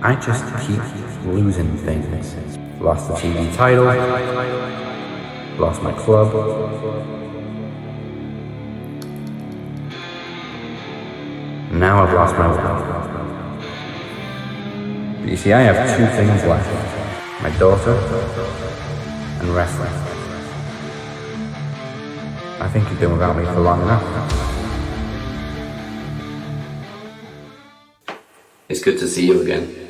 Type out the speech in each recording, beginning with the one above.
I just keep losing things. Lost the TV title, lost my club. Now I've lost my wife. But you see, I have two things left. My daughter and wrestling. I think you've been without me for long enough. It's good to see you again.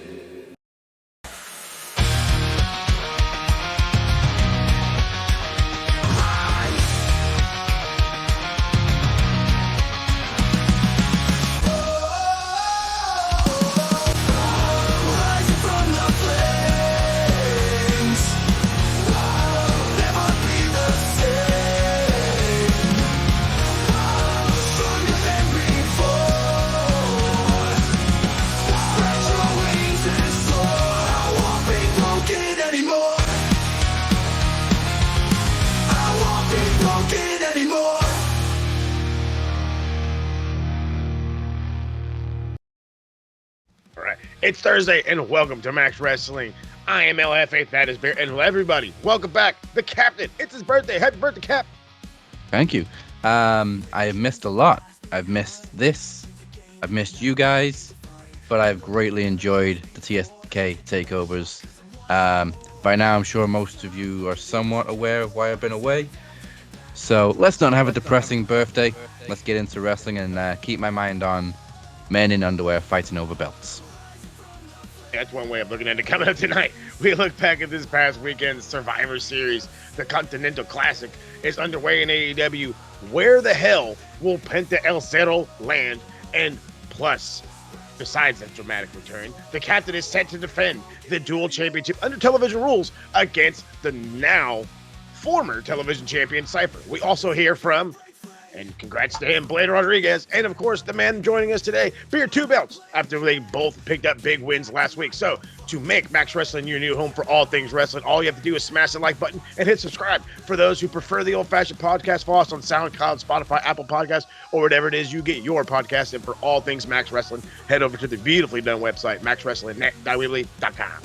It's Thursday, and welcome to Max Wrestling. I am LFA, that is Bear, and everybody, welcome back. The Captain, it's his birthday. Happy birthday, Cap. Thank you. I have missed a lot. I've missed this. I've missed you guys, but I've greatly enjoyed the TSK takeovers. By now, I'm sure most of you are somewhat aware of why I've been away. So let's not have a depressing birthday. Let's get into wrestling and keep my mind on men in underwear fighting over belts. That's one way of looking at it. Coming up tonight, we look back at this past weekend's Survivor Series. The Continental Classic is underway in AEW. Where the hell will Penta El Zero land? And plus, besides that dramatic return, the Captain is set to defend the Duel Championship under television rules against the now former television champion Cypher. We also hear from, and congrats to him, Blade Rodriguez, and of course, the man joining us today, Beer 2 belts, after they both picked up big wins last week. So, to make Max Wrestling your new home for all things wrestling, all you have to do is smash the like button and hit subscribe. For those who prefer the old-fashioned podcast, follow us on SoundCloud, Spotify, Apple Podcasts, or whatever it is you get your podcast. And for all things Max Wrestling, head over to the beautifully done website, maxwrestlingnet.weebly.com.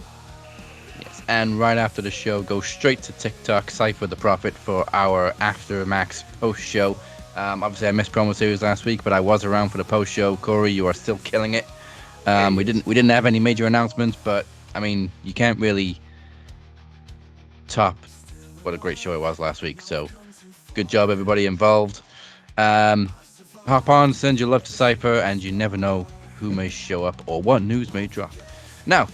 Yes, and right after the show, go straight to TikTok, Cypher the Prophet, for our After Max post-show. Obviously, I missed promo series last week, but I was around for the post show. Corey, you are still killing it. We didn't have any major announcements, but I mean, you can't really top what a great show it was last week. So, good job, everybody involved. Hop on, send your love to Cypher, and you never know who may show up or what news may drop. Now,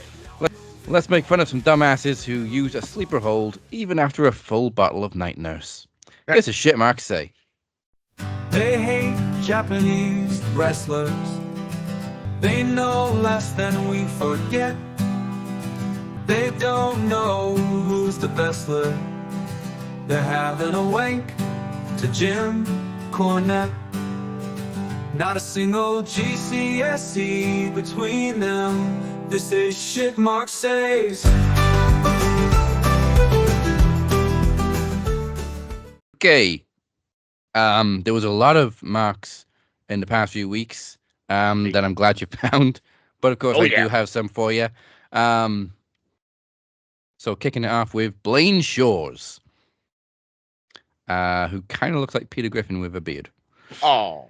let's make fun of some dumbasses who use a sleeper hold even after a full bottle of Night Nurse. Here's a shit mark say. They hate Japanese wrestlers. They know less than we forget. They don't know who's the wrestler. They're having a wank to Jim Cornette. Not a single GCSE between them. This is shit Mark says. Okay. There was a lot of marks in the past few weeks that I'm glad you found, but of course I do have some for you. So kicking it off with Blaine Shores, who kind of looks like Peter Griffin with a beard. Oh.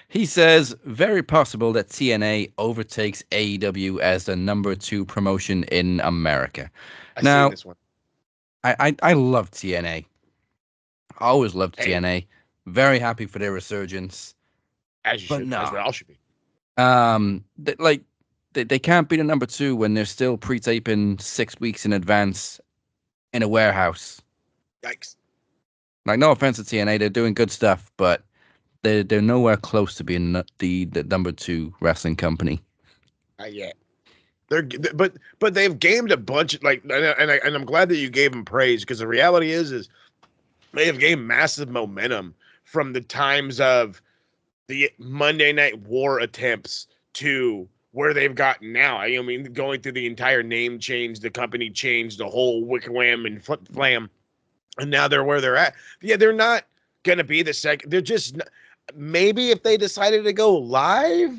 He says, very possible that TNA overtakes AEW as the number 2 promotion in America. Now, this one. I love TNA. I always loved TNA. Very happy for their resurgence. As you should. No. As we all should be. They can't be the number 2 when they're still pre-taping 6 weeks in advance in a warehouse. Yikes. Like, no offense to TNA, they're doing good stuff, but they're nowhere close to being the number 2 wrestling company. Not yet. But they've gamed a bunch of, and I'm glad that you gave them praise, because the reality is they have gained massive momentum from the times of the Monday Night War attempts to where they've gotten now. I mean, going through the entire name change, the company changed, the whole wickwam and flip flam, and now they're where they're at. Yeah, they're not going to be the second. They're just, maybe if they decided to go live,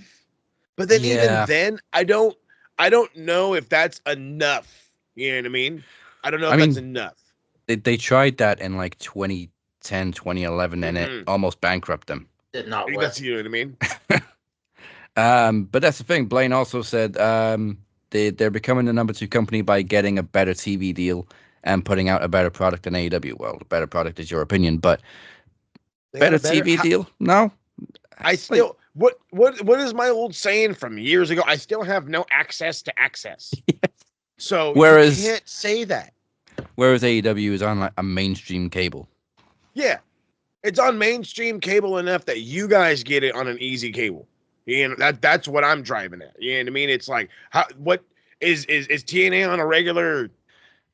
But then even Yeah. then, I don't know if that's enough. You know what I mean? I don't know if that's enough. They tried that in like 2010, 2011, and it almost bankrupted them. Did not work. That's, you know what I mean? But that's the thing. Blaine also said they're becoming the number 2 company by getting a better TV deal and putting out a better product than AEW. Well, the better product is your opinion, but better TV deal? No. I still what is my old saying from years ago? I still have no access to access. So you can't say that. Whereas AEW is on like a mainstream cable. Yeah. It's on mainstream cable enough that you guys get it on an easy cable. You know, that's what I'm driving at. You know what I mean? It's like, what is TNA on a regular?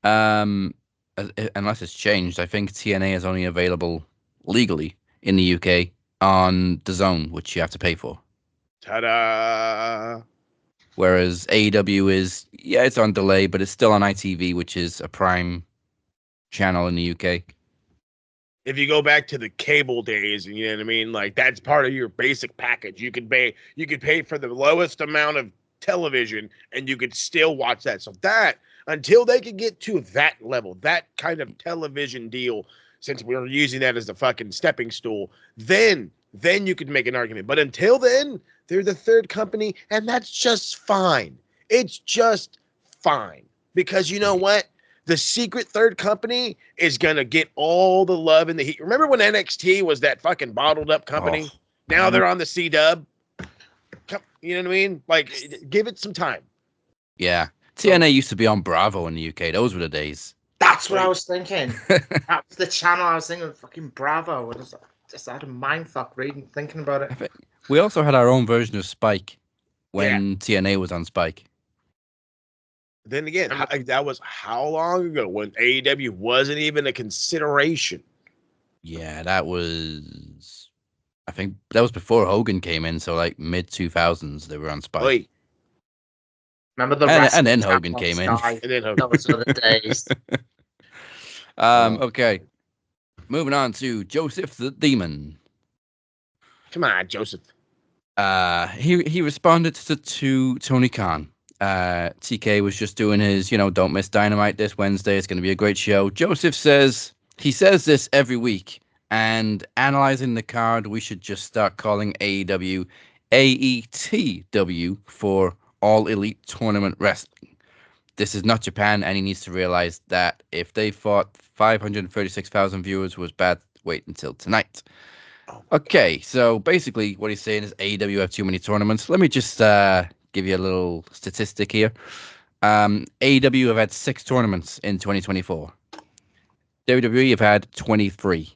Unless it's changed, I think TNA is only available legally in the UK on DAZN, which you have to pay for. Ta-da! Whereas AEW is, it's on delay, but it's still on ITV, which is a prime channel in the UK. If you go back to the cable days, you know what I mean? Like, that's part of your basic package. You could pay for the lowest amount of television and you could still watch that. So that, until they could get to that level, that kind of television deal, since we were using that as the fucking stepping stool, then you could make an argument. But until then, they're the third company, and that's just fine. It's just fine. Because you know what? The secret third company is going to get all the love and the heat. Remember when NXT was that fucking bottled up company? Now they're on the C-Dub. You know what I mean? Like, give it some time. Yeah. TNA used to be on Bravo in the UK. Those were the days. That's what I was thinking. That was the channel I was thinking of, fucking Bravo. I just had a mindfuck thinking about it. We also had our own version of Spike when TNA was on Spike. Then again, that was how long ago when AEW wasn't even a consideration? Yeah, that was, I think that was before Hogan came in, so like mid 2000s they were on Spike. Wait. Remember the and then Hogan came in. And then Hogan. Those were the days. Okay. Moving on to Joseph the Demon. Come on, Joseph. He responded to Tony Khan. TK was just doing his, don't miss Dynamite this Wednesday. It's going to be a great show. Joseph says this every week, and analyzing the card, we should just start calling AEW AETW for All Elite Tournament Wrestling. This is not Japan, and he needs to realize that if they thought 536,000 viewers was bad, wait until tonight. Okay, so basically what he's saying is AEW have too many tournaments. Let me just give you a little statistic here. AEW have had 6 tournaments in 2024. WWE have had 23.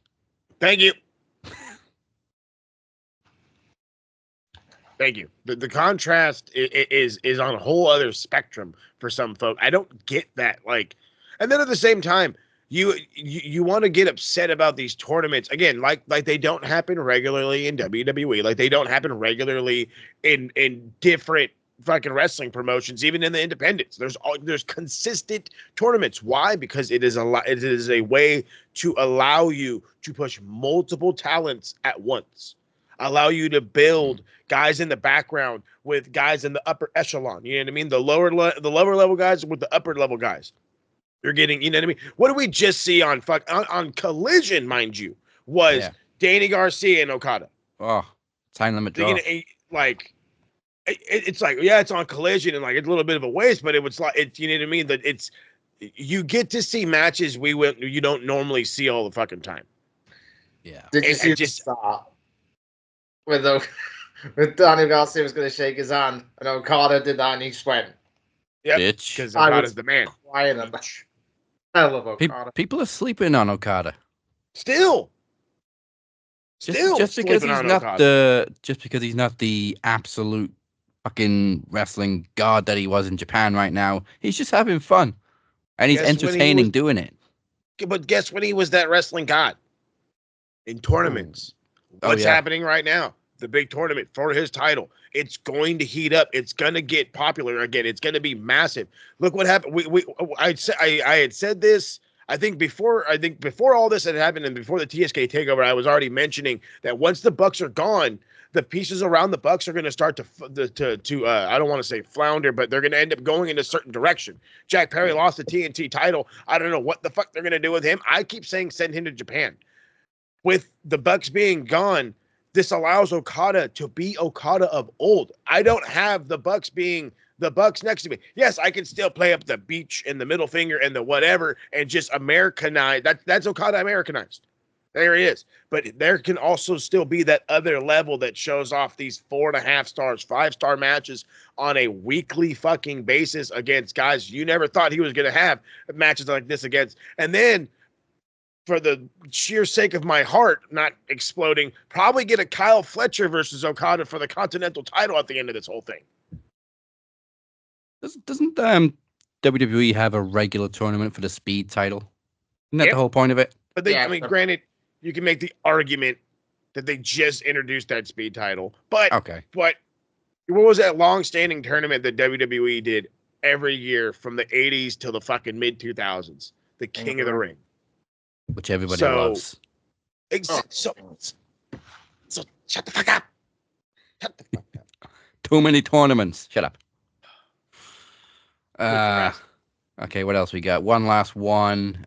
Thank you. Thank you. The contrast is on a whole other spectrum for some folk. I don't get that. Like, and then at the same time, you want to get upset about these tournaments again, like they don't happen regularly in WWE, like they don't happen regularly in different fucking wrestling promotions, even in the independents. There's consistent tournaments. Why? Because it is a way to allow you to push multiple talents at once, allow you to build guys in the background with guys in the upper echelon. You know what I mean? The lower level guys with the upper level guys. You're getting, you know what I mean? What did we just see on Collision, mind you, was Danny Garcia and Okada. Oh, time limit draw. Like, it's like, it's on Collision and like it's a little bit of a waste, but it was like, it's, you know what I mean? That it's, you get to see matches you don't normally see all the fucking time. Yeah. Did you see just start with Danny Garcia was going to shake his hand and Okada did that and he just went, "Yep," bitch. Because Okada's the man. I love Okada. People are sleeping on Okada. Still just because he's not the absolute fucking wrestling god that he was in Japan right now. He's just having fun, and he's entertaining doing it. But guess when he was that wrestling god? In tournaments. What's happening right now? The big tournament for his title. It's going to heat up. It's going to get popular again. It's going to be massive. Look what happened. I had said this. I think before all this had happened and before the TSK takeover, I was already mentioning that once the Bucks are gone, the pieces around the Bucks are going to start to I don't want to say flounder, but they're going to end up going in a certain direction. Jack Perry lost the TNT title. I don't know what the fuck they're going to do with him. I keep saying send him to Japan. With the Bucks being gone, this allows Okada to be Okada of old. I don't have the Bucks being the Bucks next to me. Yes, I can still play up the beach and the middle finger and the whatever and just Americanize. That's Okada Americanized. There he is. But there can also still be that other level that shows off these 4.5 stars, 5-star matches on a weekly fucking basis against guys you never thought he was going to have matches like this against. And then, for the sheer sake of my heart not exploding, probably get a Kyle Fletcher versus Okada for the Continental title at the end of this whole thing. Doesn't WWE have a regular tournament for the Speed title? Isn't that the whole point of it? But I mean, granted, you can make the argument that they just introduced that Speed title. But what was that long-standing tournament that WWE did every year from the 80s till the fucking mid-2000s? The King of the Ring. Which everybody loves. So shut the fuck up. Shut the fuck up. Too many tournaments. Shut up. Okay, what else we got? One last one.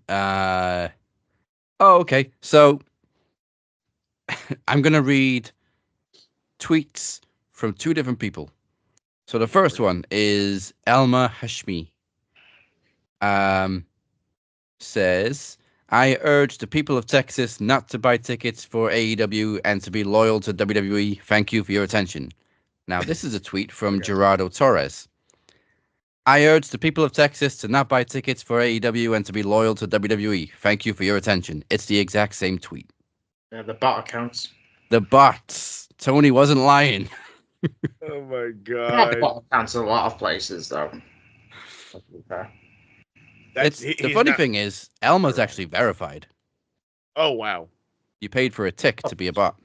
Okay. So I'm going to read tweets from 2 different people. So the first one is Elma Hashmi. Says, I urge the people of Texas not to buy tickets for AEW and to be loyal to WWE. Thank you for your attention. Now, this is a tweet from Gerardo Torres. I urge the people of Texas to not buy tickets for AEW and to be loyal to WWE. Thank you for your attention. It's the exact same tweet. Yeah, the bot accounts. The bots. Tony wasn't lying. Oh my Not god. the bot accounts in a lot of places, though. The funny thing is, Elma's actually verified. Oh, wow. You paid for a tick to be a bot.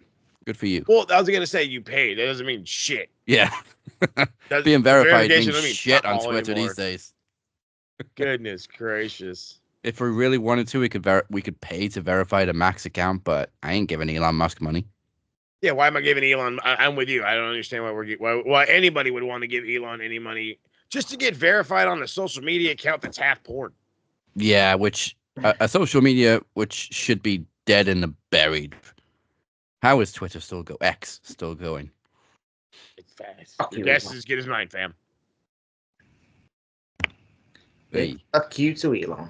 Good for you. Well, I was going to say you paid. That doesn't mean shit. Yeah. Being verified means shit on Twitter these days. Goodness gracious. If we really wanted to, we could pay to verify the Max account, but I ain't giving Elon Musk money. Yeah, why am I giving Elon? I'm with you. I don't understand why anybody would want to give Elon any money just to get verified on a social media account that's half porn. Yeah, which a social media which should be dead and buried. How is Twitter still go? X still going? It's fast. Your guess is as good as mine, fam. Hey. Fuck you to Elon.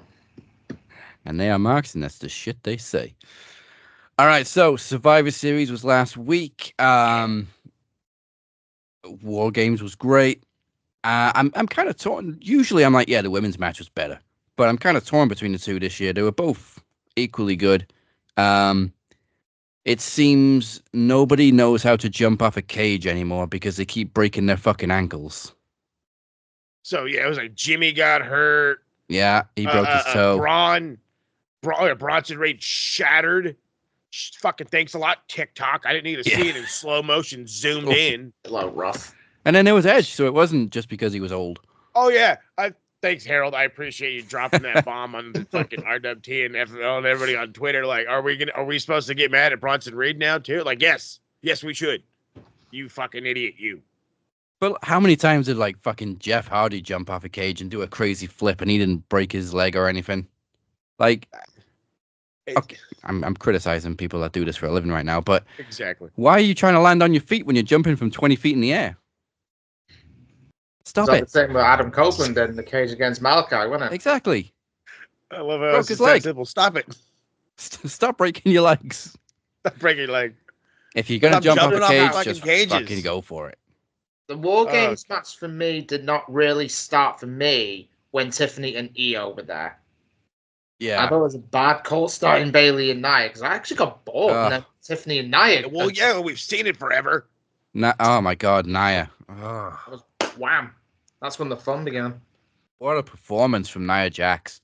And they are marks, and that's the shit they say. All right, so Survivor Series was last week. War Games was great. I'm kind of torn. Usually I'm like, yeah, the women's match was better. But I'm kind of torn between the two this year. They were both equally good. It seems nobody knows how to jump off a cage anymore because they keep breaking their fucking ankles. So, yeah, it was like Jimmy got hurt. Yeah, he broke his toe. Bronson Reed shattered. Fucking thanks a lot, TikTok. I didn't need to see it in slow motion, zoomed in. A little rough. And then there was Edge, so it wasn't just because he was old. Oh, yeah. Thanks, Harold. I appreciate you dropping that bomb on the fucking RWT and FL and everybody on Twitter. Like, are we supposed to get mad at Bronson Reed now too? Like, yes, we should. You fucking idiot, you. But how many times did like fucking Jeff Hardy jump off a cage and do a crazy flip and he didn't break his leg or anything? Like, okay, I'm criticizing people that do this for a living right now, but exactly. Why are you trying to land on your feet when you're jumping from 20 feet in the air? Stop it. The same with Adam Copeland in the cage against Malachi, wasn't it? Exactly. I love how broke his leg. Simple. Stop it. Stop breaking your legs. Stop breaking your leg. If you're gonna jump off a cage, just fucking go for it. The War Games match for me did not really start for me when Tiffany and Io were there. Yeah. I thought it was a bad call starting Bailey and Nia because I actually got bored. And then Tiffany and Nia. Well, yeah, we've seen it forever. Oh my God, Nia. Was wham. That's when the fun began. What a performance from Nia Jax.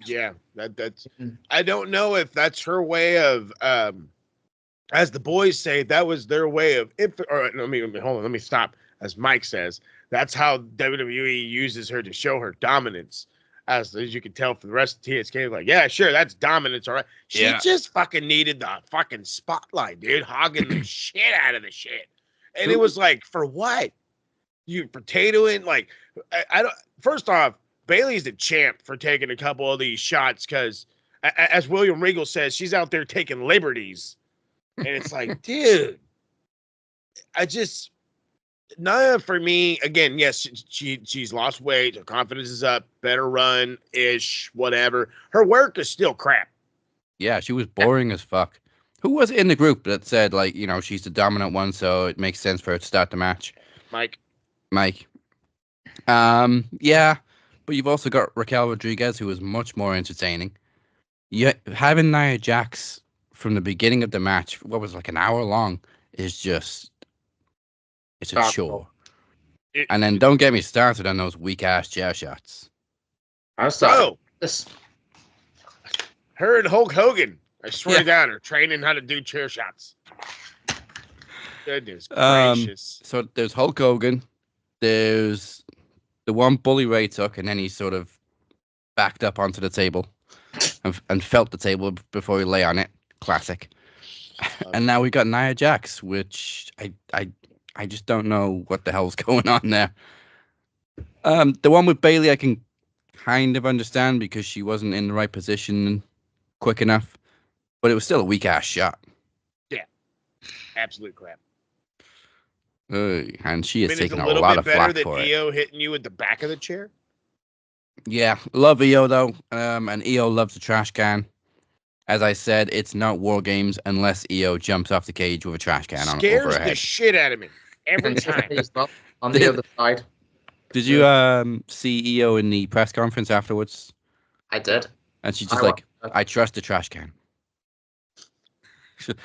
Yeah, that's. I don't know if that's her way of, as the boys say, that was their way of. Hold on, let me stop. As Mike says, that's how WWE uses her to show her dominance. as you can tell from the rest of TSK, like, yeah, sure, that's dominance, all right. She just fucking needed the fucking spotlight, dude, hogging the shit out of the shit. And it was like, for what? You potatoing? Like, I don't. First off, Bailey's the champ for taking a couple of these shots because, as William Regal says, she's out there taking liberties. And it's like, dude, none for me. Again, yes, she's lost weight. Her confidence is up. Better run ish. Whatever. Her work is still crap. Yeah, she was boring as fuck. Who was it in the group that said, like, you know, she's the dominant one, so it makes sense for her to start the match? Mike. Yeah, but you've also got Raquel Rodriguez, who is much more entertaining. Having Nia Jax from the beginning of the match, what was like an hour long, is just, it's a chore. And then don't get me started on those weak ass chair shots. Her and Hulk Hogan, I swear down, are training how to do chair shots. Goodness gracious. So there's Hulk Hogan, there's the one Bully Ray took, and then he sort of backed up onto the table and felt the table before he lay on it. Classic. And now we got Nia Jax, which I just don't know what the hell's going on there. The one with Bailey I can kind of understand because she wasn't in the right position quick enough, but it was still a weak ass shot. Yeah, absolute crap. And she is taking a little lot bit of flack better for than it. EO hitting you with the back of the chair. Yeah, love EO though, and EO loves the trash can. As I said, it's not War Games unless EO jumps off the cage with a trash can on over her Scares head. the shit out of me every time. On the other side. Did you see EO in the press conference afterwards? I did. And she's just like, I trust the trash can.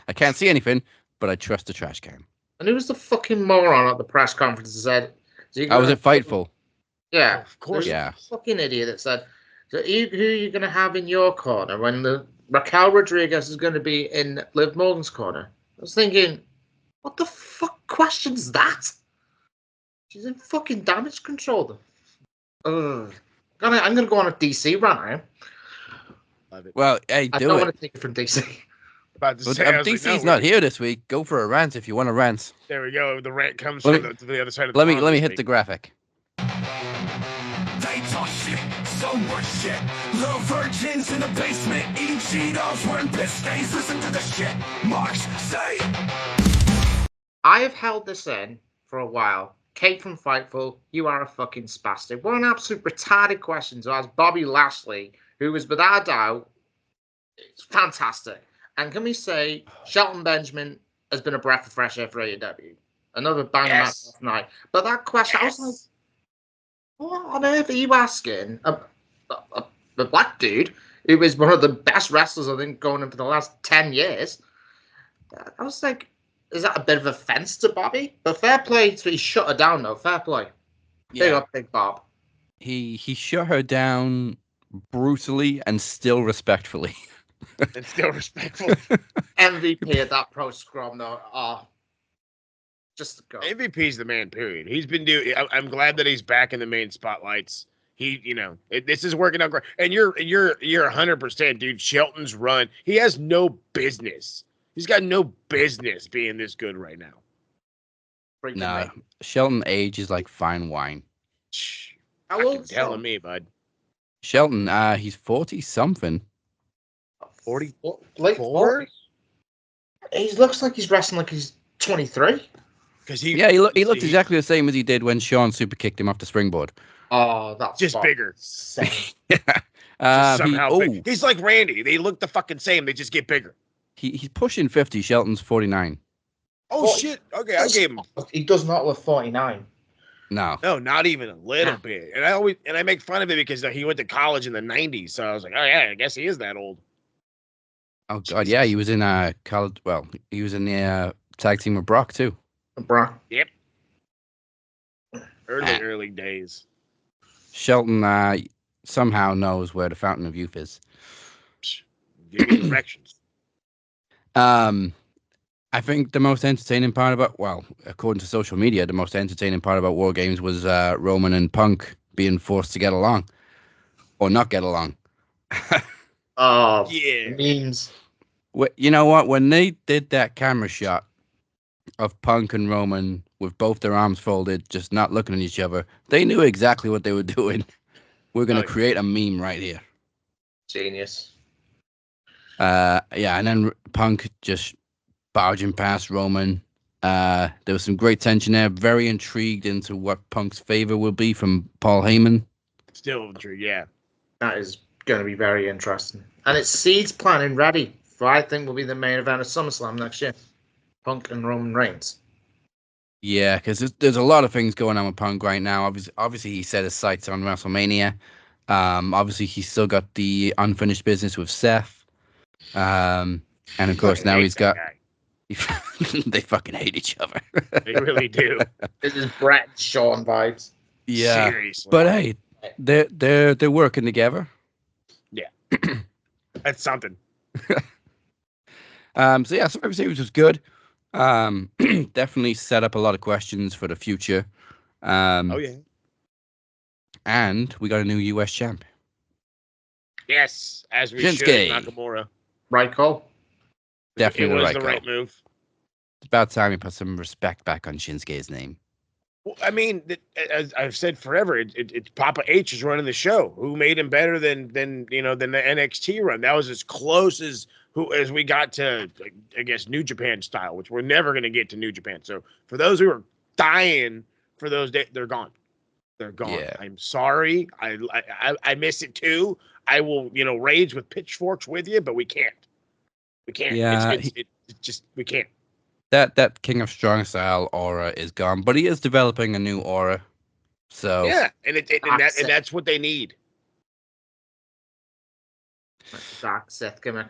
I can't see anything, but I trust the trash can. And who was the fucking moron at the press conference that said... Was it Fightful? Yeah. Of course. Yeah. Fucking idiot that said, so who are you going to have in your corner when the Raquel Rodriguez is going to be in Liv Morgan's corner? I was thinking, what the fuck question's that? She's in fucking damage control. I'm going to go on a DC rant now. Well, hey, I don't want to take it from DC. About to say, DC's not here this week. Go for a rant if you want to rant. There we go. The rant comes to the other side of the Let me hit the graphic. They talk shit, so much shit. Little virgins in the basement, eating Cheetos, wearing biscuits. Listen to the shit Marks say. I have held this in for a while. Kate from Fightful, you are a fucking spastic. What an absolute retarded question to ask Bobby Lashley, who was without a doubt fantastic. And can we say Shelton Benjamin has been a breath of fresh air for AEW? Another banger match last night. But that question, I was like, what on earth are you asking a black dude who is one of the best wrestlers, I think, going in for the last 10 years? I was like, is that a bit of offense to Bobby? But fair play, he shut her down, though. Fair play. Big up, Big Bob. He shut her down brutally and still respectfully. And still respectful. MVP at that pro scrum, though. Just go. MVP's the man, period. He's been doing. I'm glad that he's back in the main spotlights. This is working out great. And you're 100%, dude. Shelton's run. He has no business. He's got no business being this good right now. Nah, Shelton age is like fine wine. How old? Telling me, bud. Shelton, he's 40 something. 44? Late 40s. He looks like he's wrestling like he's 23. He looked exactly the same as he did when Sean super kicked him off the springboard. Oh, that's just bigger. Somehow big. He's like Randy. They look the fucking same. They just get bigger. He's pushing 50. Shelton's 49. Oh shit! Okay, I gave him. He does not look 49. No, not even a little bit. And I make fun of it because he went to college in the '90s. So I was like, oh yeah, I guess he is that old. Oh god, yeah, he was in college. Well, he was in the tag team with Brock too. Brock. Yep. Early days. Shelton somehow knows where the Fountain of Youth is. Give me directions. I think the most entertaining part about, according to social media, the most entertaining part about War Games was Roman and Punk being forced to get along. or not get along. Oh, Yeah. memes. You know what? When they did that camera shot of Punk and Roman with both their arms folded, just not looking at each other, they knew exactly what they were doing. We're going to create a meme right here. Genius. Yeah, and then Punk just barging past Roman. There was some great tension there. Very intrigued into what Punk's favor will be from Paul Heyman. Still true, yeah. That is going to be very interesting. And it's seeds planning ready for, I think, will be the main event of SummerSlam next year. Punk and Roman Reigns. Yeah, because there's a lot of things going on with Punk right now. Obviously, he set his sights on WrestleMania. Obviously, he's still got the unfinished business with Seth. And of course, now he's got. They fucking hate each other. They really do. This is Brett and Shawn vibes. Yeah, seriously. but hey, they're working together. Yeah, that's something. So yeah, Survivor Series was good. Definitely set up a lot of questions for the future. Oh yeah. And we got a new US champ. Yes, as we Shinsuke. should, Nakamura. Right call. Definitely It was the the right right call. move. It's about time we put some respect back on Shinsuke's name. Well, I mean, as I've said forever, it's Papa H is running the show. Who made him better than the NXT run? That was as close as we got to, I guess, New Japan style, which we're never going to get to New Japan. So for those who are dying for those days, they're gone. They're gone. Yeah. I'm sorry. I miss it too. I will, rage with pitchforks with you, but we can't. We can't. Yeah, It's just we can't. That King of Strong Style aura is gone, but he is developing a new aura. So Yeah, and that's what they need. Dark Seth gimmick.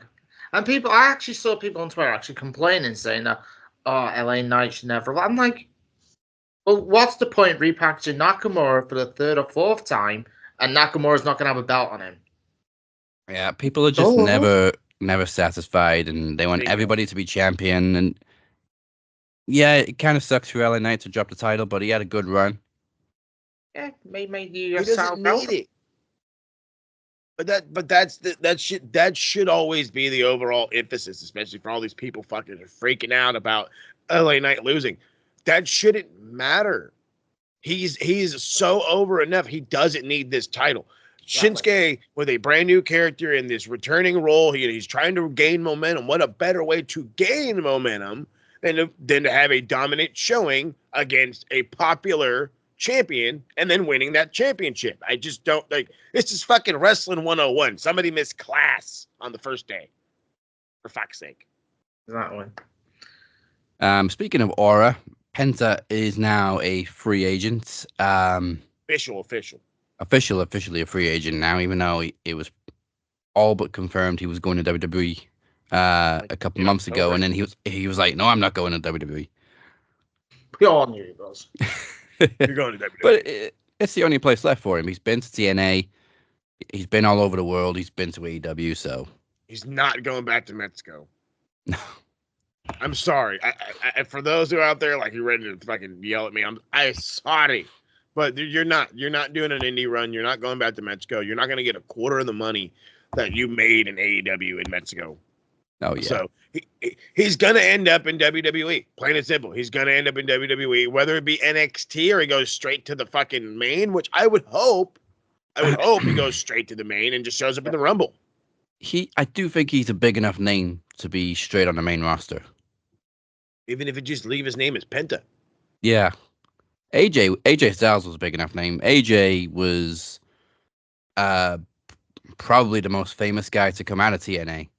And I actually saw people on Twitter actually complaining, saying that, oh, LA Knight should never. I'm like, well, what's the point repackaging Nakamura for the third or fourth time, and Nakamura's not going to have a belt on him? yeah, people are just never satisfied, and they want everybody to be champion. And yeah, it kind of sucks for LA Knight to drop the title, but he had a good run. Yeah, maybe He doesn't need it. But that should always be the overall emphasis, especially for all these people fucking freaking out about LA Knight losing. That shouldn't matter. He's so over enough. He doesn't need this title. Shinsuke, with a brand new character in this returning role, he's trying to gain momentum. What a better way to gain momentum than to have a dominant showing against a popular champion and then winning that championship. I just don't this is fucking wrestling 101. Somebody missed class on the first day, for fuck's sake. Exactly. Speaking of aura, Penta is now a free agent. Officially a free agent now, even though it was all but confirmed he was going to WWE a couple months ago, and then he was like, no, I'm not going to WWE. We all knew he was. You're going to WWE. But it's the only place left for him. He's been to TNA. He's been all over the world. He's been to AEW, so he's not going back to Mexico. No. I'm sorry. I for those who are out there, you're ready to fucking yell at me, I'm sorry. But you're not doing an indie run. You're not going back to Mexico. You're not going to get a quarter of the money that you made in AEW in Mexico. Oh, yeah. So he's going to end up in WWE. Plain and simple. He's going to end up in WWE, whether it be NXT or he goes straight to the fucking main, which I would hope he goes straight to the main and just shows up in the Rumble. I do think he's a big enough name to be straight on the main roster. Even if it just leave his name as Penta. Yeah. AJ Styles was a big enough name. AJ was probably the most famous guy to come out of TNA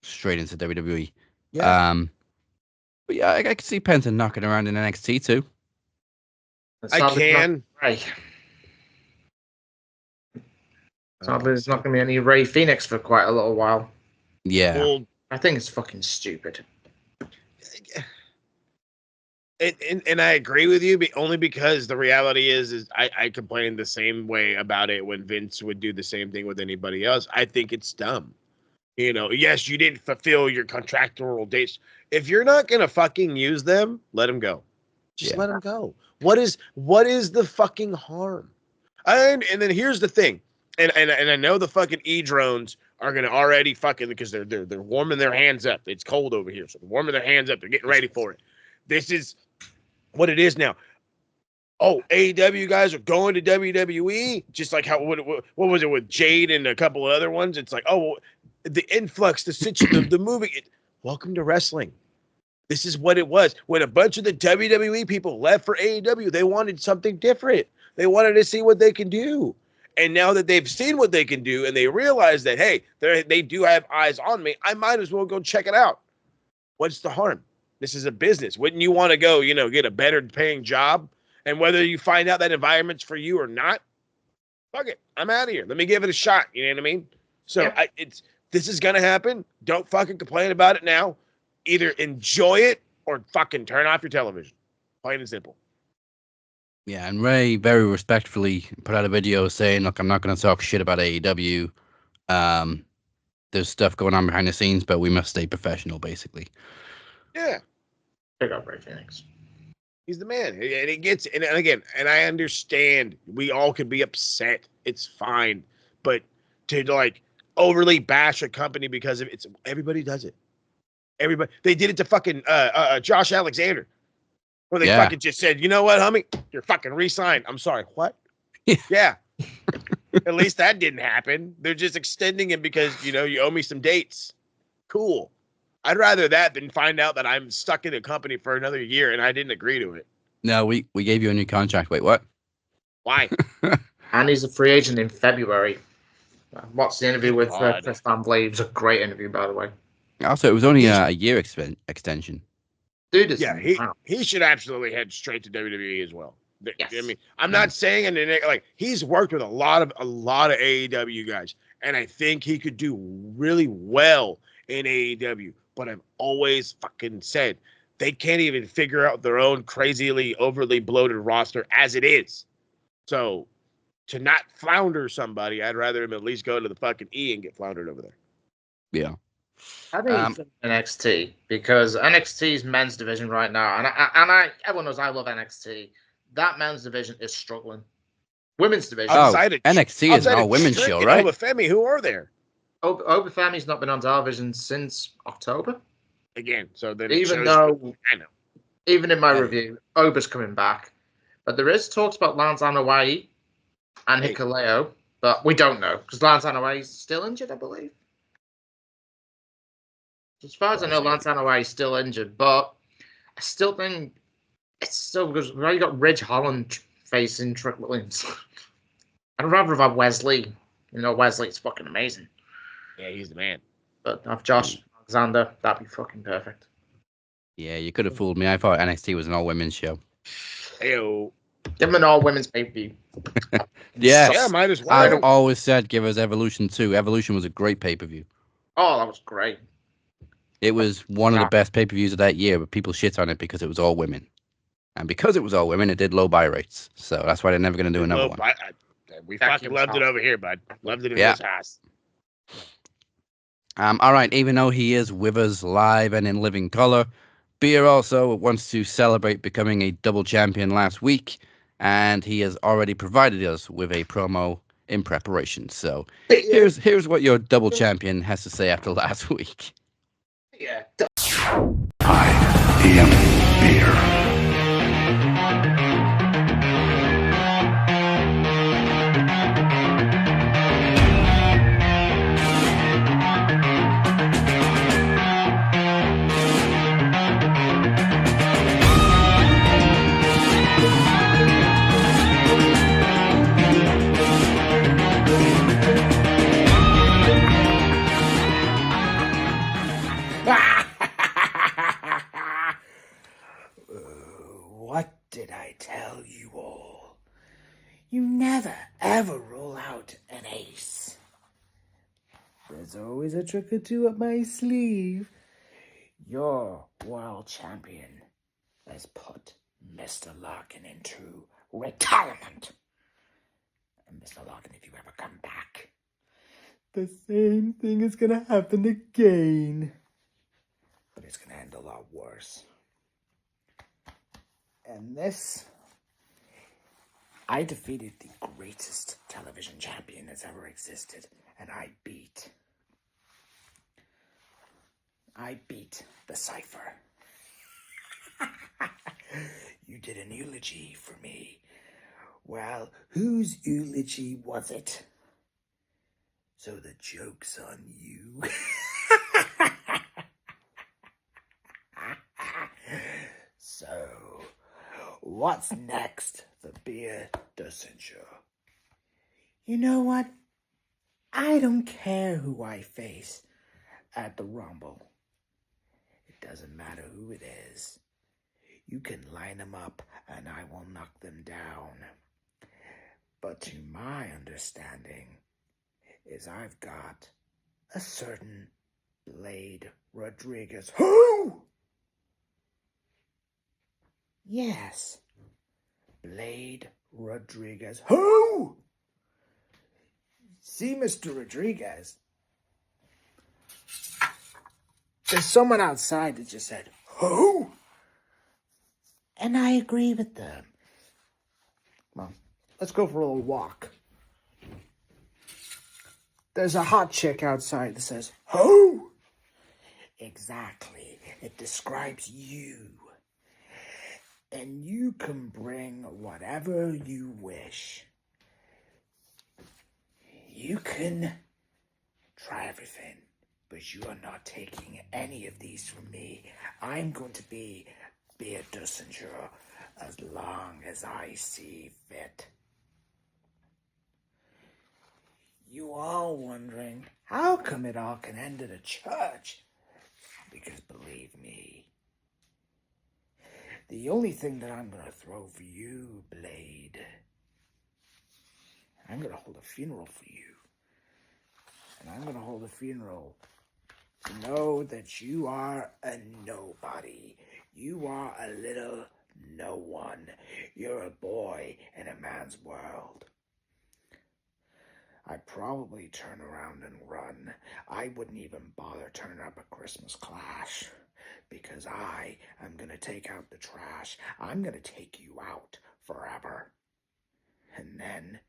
straight into WWE. Yeah. But yeah, I can see Penta knocking around in NXT too. I can. Right. Sadly, there's not going to be any Ray Phoenix for quite a little while. Yeah. Well, I think it's fucking stupid. And I agree with you, but only because the reality is I complained the same way about it when Vince would do the same thing with anybody else. I think it's dumb. Yes, you didn't fulfill your contractual dates. If you're not gonna fucking use them, let them go. Just let them go. What is the fucking harm? And then here's the thing. And I know the fucking E-drones are gonna already fucking, because they're warming their hands up. It's cold over here, so they're warming their hands up. They're getting ready for it. This is what it is now. Oh, AEW guys are going to WWE, just like how what was it with Jade and a couple of other ones? It's like, oh, the influx, the moving. Welcome to wrestling. This is what it was. When a bunch of the WWE people left for AEW, they wanted something different. They wanted to see what they can do. And now that they've seen what they can do and they realize that, hey, they do have eyes on me, I might as well go check it out. What's the harm? This is a business. Wouldn't you want to go, get a better paying job? And whether you find out that environment's for you or not, fuck it. I'm out of here. Let me give it a shot. You know what I mean? So Yeah. this is going to happen. Don't fucking complain about it now. Either enjoy it or fucking turn off your television. Plain and simple. Yeah, and Ray very respectfully put out a video saying, look, I'm not going to talk shit about AEW. There's stuff going on behind the scenes, but we must stay professional, basically. Yeah. Pick up Ray Phoenix. He's the man. And it gets, and again, and I understand we all could be upset. It's fine. But to like overly bash a company because of everybody does it. Everybody, they did it to fucking Josh Alexander. Where they fucking just said, you know what, homie? You're fucking re-signed. I'm sorry. What? Yeah. At least that didn't happen. They're just extending it because, you owe me some dates. Cool. I'd rather that than find out that I'm stuck in a company for another year and I didn't agree to it. No, we gave you a new contract. Wait, what? Why? And he's a free agent in February. Watch the interview with God. Chris Van Vliet. It was a great interview, by the way. Also, it was only a year extension. Dude is he should absolutely head straight to WWE as well. Yes. I mean, I'm not saying, and like he's worked with a lot of AEW guys, and I think he could do really well in AEW. But I've always fucking said they can't even figure out their own crazily overly bloated roster as it is. So to not flounder somebody, I'd rather him at least go to the fucking E and get floundered over there. Yeah. I think it's NXT because NXT's men's division right now, and everyone knows I love NXT. That men's division is struggling. Women's division. NXT is an all-women's show, right? Femi, who are there? Obafemi's not been on television since October. Again, so then even though I know, even in my review, Oba's coming back, but there is talks about Lance Anoa'i and Hikuleo, but we don't know because Lance Anoa'i is still injured, I believe. As far as I know, Lance Anoa'i is still injured, but I still think it's still because we've already got Ridge Holland facing Trick Williams. I'd rather have Wesley. Wesley's fucking amazing. Yeah, he's the man. But have Josh Alexander, that'd be fucking perfect. Yeah, you could have fooled me. I thought NXT was an all-women's show. Heyo. Give them an all-women's pay-per-view. Yeah, might as well. I've always said give us Evolution 2. Evolution was a great pay-per-view. Oh, that was great. It was one of the best pay-per-views of that year, but people shit on it because it was all women. And because it was all women, it did low buy rates. So that's why they're never going to do another one. We fucking loved it over here, bud. Loved it in this house. All right, even though he is with us live and in living color, Beer also wants to celebrate becoming a double champion last week, and he has already provided us with a promo in preparation. So here's what your double champion has to say after last week. Yeah. I am Beer. What did I tell you all? You never ever roll out an ace. There's always a trick or two up my sleeve. Your world champion has put Mr. Larkin into retirement. And Mr. Larkin, if you ever come back, the same thing is gonna happen again. But it's gonna end a lot worse. And this I defeated the greatest television champion that's ever existed, and I beat the Cypher. You did an eulogy for me. Well, whose eulogy was it? So the joke's on you. So, what's next for Beer Dussenger? You know what? I don't care who I face at the Rumble. It doesn't matter who it is. You can line them up and I will knock them down. But to my understanding is I've got a certain Blade Rodriguez. Who? Yes. Blade Rodriguez. Who? See, Mr. Rodriguez, there's someone outside that just said, who? And I agree with them. Well, let's go for a little walk. There's a hot chick outside that says, who? Exactly. It describes you. And you can bring whatever you wish. You can try everything, but you are not taking any of these from me. I'm going to be Beer Dussenger as long as I see fit. You all wondering, how come it all can end at a church? Because believe me, the only thing that I'm going to throw for you, Blade, I'm going to hold a funeral for you. And I'm going to hold a funeral to know that you are a nobody. You are a little no one. You're a boy in a man's world. I'd probably turn around and run. I wouldn't even bother turning up a Christmas Clash. Because I am going to take out the trash. I'm going to take you out forever. And then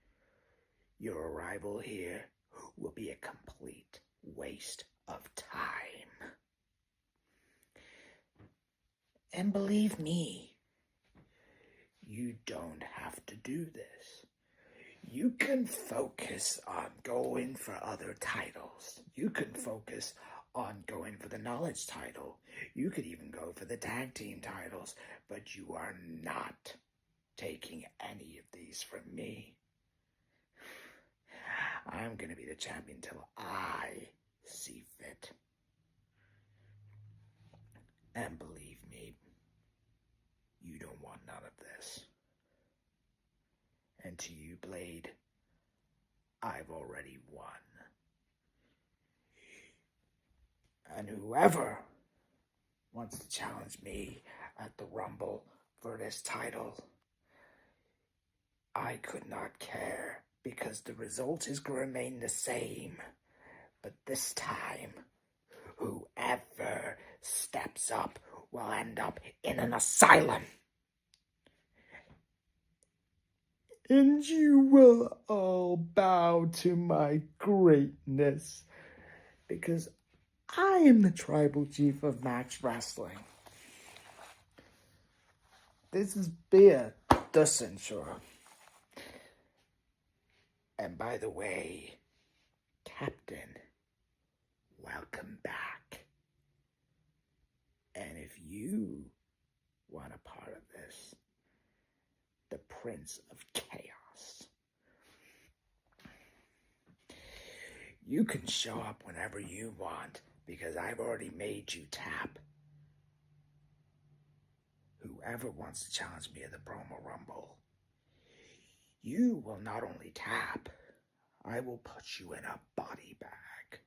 your arrival here will be a complete waste of time. And believe me, you don't have to do this. You can focus on going for other titles. You can focus on going for the knowledge title. You could even go for the tag team titles, but you are not taking any of these from me. I'm going to be the champion till I see fit. And believe me, you don't want none of this. And to you, Blade, I've already won. And whoever wants to challenge me at the Rumble for this title, I could not care because the result is going to remain the same. But this time, whoever steps up will end up in an asylum. And you will all bow to my greatness because I am the tribal chief of Max Wrestling. This is Beer Dussenger. And by the way, Captain, welcome back. And if you want a part of this, the Prince of Chaos, you can show up whenever you want because I've already made you tap. Whoever wants to challenge me at the Promo Rumble, you will not only tap, I will put you in a body bag.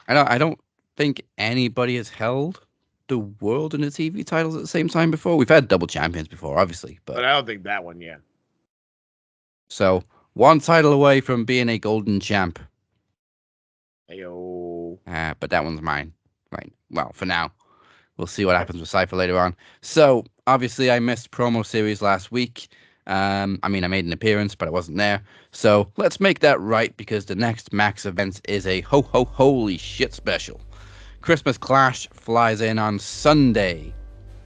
I don't think anybody has held the world and the TV titles at the same time before. We've had double champions before, obviously, But I don't think that one yet. So one title away from being a golden champ. Ayo. But that one's mine. Right. Well, for now. we'll see what happens with Cypher later on. So, obviously, I missed promo series last week. I mean, I made an appearance, but I wasn't there. So, let's make that right, because the next Max event is a holy shit special. Christmas Clash flies in on Sunday,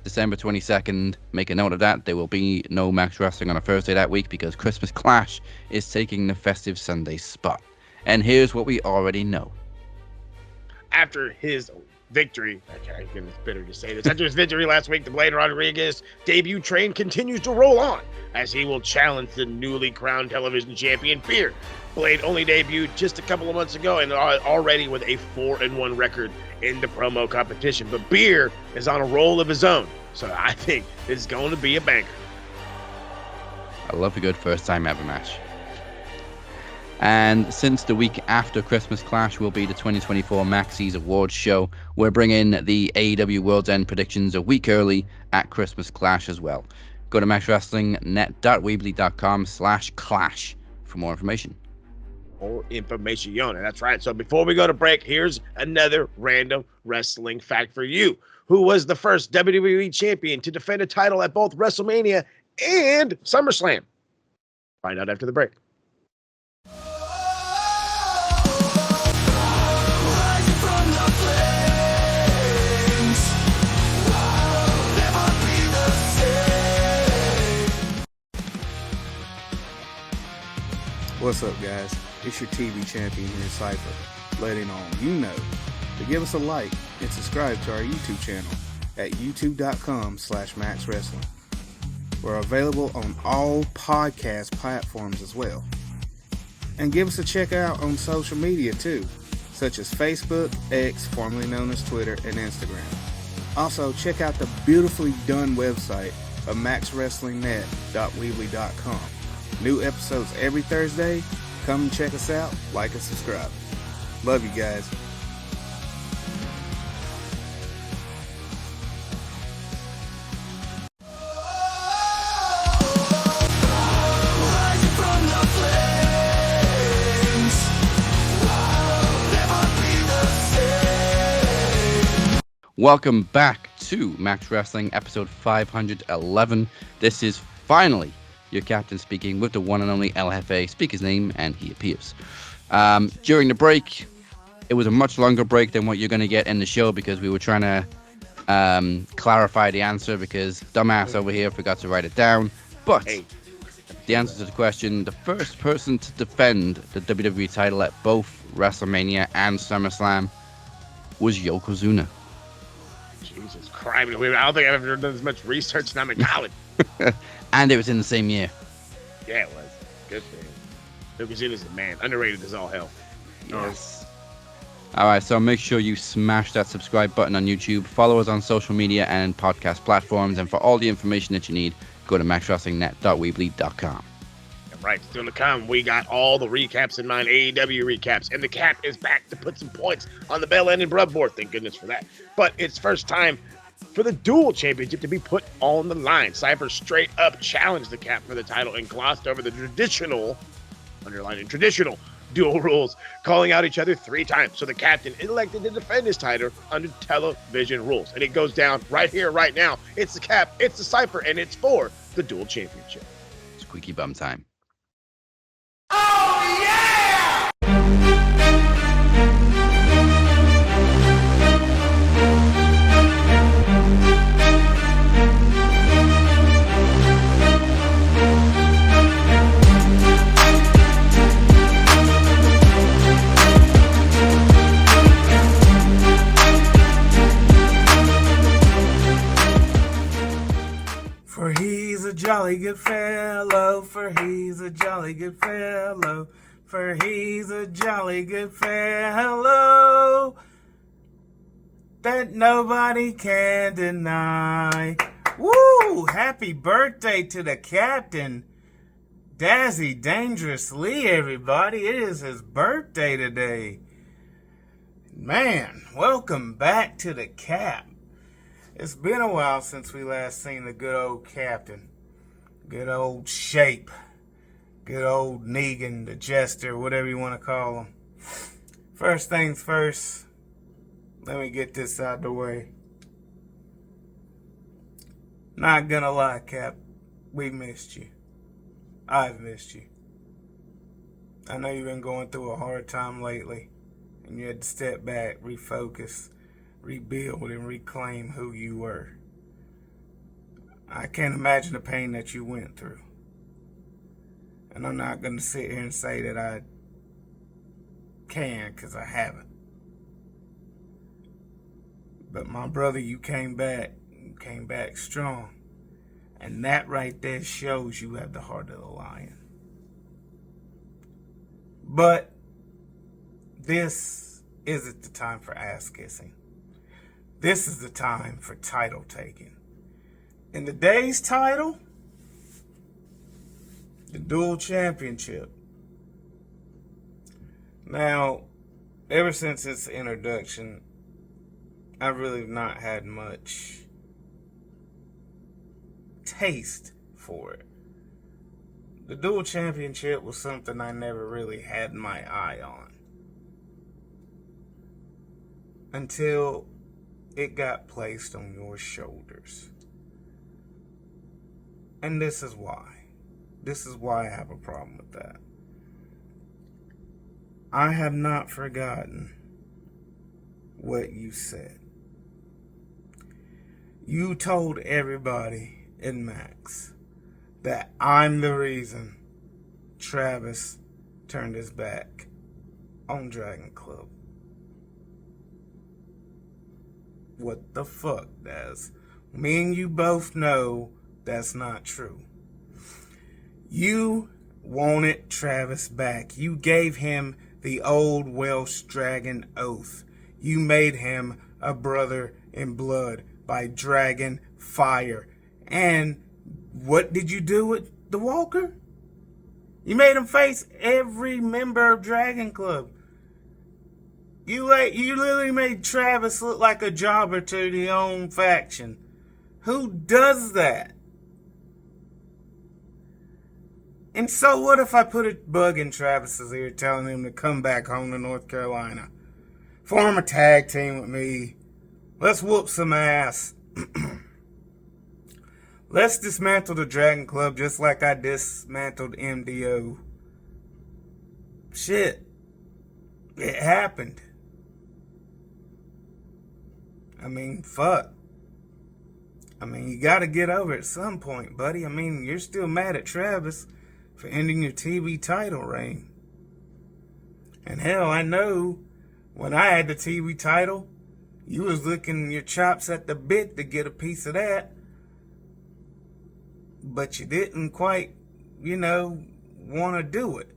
December 22nd. Make a note of that. There will be no Max Wrestling on a Thursday that week, because Christmas Clash is taking the festive Sunday spot. And here's what we already know. After his victory, it's bitter to say this, after his victory last week, the Blade Rodriguez debut train continues to roll on as he will challenge the newly crowned television champion Beer. Blade only debuted just a couple of months ago and already with a 4-1 record in the promo competition, but Beer is on a roll of his own, so I think this is going to be a banker. I love a good first time ever match. And since the week after Christmas Clash will be the 2024 Maxis Awards show, we're bringing the AEW World's End predictions a week early at Christmas Clash as well. Go to maxwrestlingnet.weebly.com/clash for more information. More information, Yona. That's right. So before we go to break, here's another random wrestling fact for you. Who was the first WWE champion to defend a title at both WrestleMania and SummerSlam? Find out after the break. What's up, guys? It's your TV champion here, Cypher, letting you know to give us a like and subscribe to our YouTube channel at youtube.com/maxwrestling. We're available on all podcast platforms as well. And give us a check out on social media too, such as Facebook, X, formerly known as Twitter, and Instagram. Also, check out the beautifully done website of maxwrestlingnet.weebly.com. New episodes every Thursday. Come and check us out, like and subscribe. Love you guys. Welcome back to Max Wrestling episode 511. This is finally your captain speaking with the one and only El Jefe. Speak his name and he appears. During the break, it was a much longer break than what you're going to get in the show, because we were trying to clarify the answer, because dumbass over here forgot to write it down. But the answer to the question, the first person to defend the WWE title at both WrestleMania and SummerSlam was Yokozuna. Jesus Christ. I don't think I've ever done as much research in I'm college. And it was in the same year. Yeah, it was. Good for him. Yokozuna's a man. Underrated as all hell. Yes. Alright, so make sure you smash that subscribe button on YouTube. Follow us on social media and podcast platforms. And for all the information that you need, go to maxwrestlingnet.weebly.com. Right, still to come, we got all the recaps in mind, AEW recaps, and the Cap is back to put some points on the Bell End and Brub board. Thank goodness for that. But it's first time for the Duel Championship to be put on the line. Cypher straight up challenged the Cap for the title and glossed over the traditional, underlining traditional, Duel rules, calling out each other 3 times. So the captain elected to defend his title under television rules. And it goes down right here, right now. It's the Cap, it's the Cypher, and it's for the Duel Championship. Squeaky bum time. Oh yeah! For he's a jolly good fellow, for he's a jolly good fellow, for he's a jolly good fellow that nobody can deny. Woo! Happy birthday to the captain, Dazzy Dangerous Lee, everybody. It is his birthday today. Man, welcome back to the Cap. It's been a while since we last seen the good old captain. Good old Shape. Good old Negan, the Jester, whatever you want to call him. First things first, let me get this out the way. Not gonna lie, Cap. We missed you. I've missed you. I know you've been going through a hard time lately, and you had to step back, refocus, rebuild, and reclaim who you were. I can't imagine the pain that you went through. And I'm not going to sit here and say that I can, because I haven't. But my brother, you came back strong. And that right there shows you have the heart of the lion. But this isn't the time for ass kissing. This is the time for title taking. In today's title, the Duel Championship. Now, ever since its introduction, I've really not had much taste for it. The Duel Championship was something I never really had my eye on until it got placed on your shoulders. And this is why. This is why I have a problem with that. I have not forgotten what you said. You told everybody in Max that I'm the reason Travis turned his back on Dragon Club. What the fuck, Daz? Me and you both know that's not true. You wanted Travis back. You gave him the old Welsh dragon oath. You made him a brother in blood by dragon fire. And what did you do with the Walker? You made him face every member of Dragon Club. You literally made Travis look like a jobber to the own faction. Who does that? And so what if I put a bug in Travis's ear telling him to come back home to North Carolina? Form a tag team with me. Let's whoop some ass. Let's dismantle the Dragon Club just like I dismantled MDO. Shit. It happened. I mean, fuck. I mean, you gotta get over it at some point, buddy. I mean, you're still mad at Travis for ending your TV title reign. And hell, I know when I had the TV title, you was licking your chops at the bit to get a piece of that. But you didn't quite, want to do it.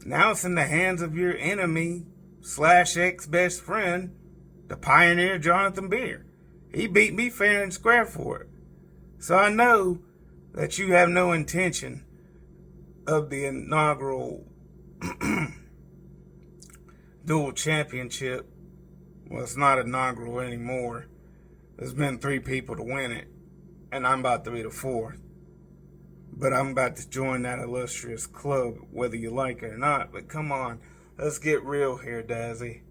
Now it's in the hands of your enemy / ex-best friend, the pioneer Jonathan Beer. He beat me fair and square for it. So I know that you have no intention of the inaugural Duel Championship. Well, it's not inaugural anymore. There's been 3 people to win it, and I'm about to be the 4th. But I'm about to join that illustrious club, whether you like it or not. But come on, let's get real here, Dazzy.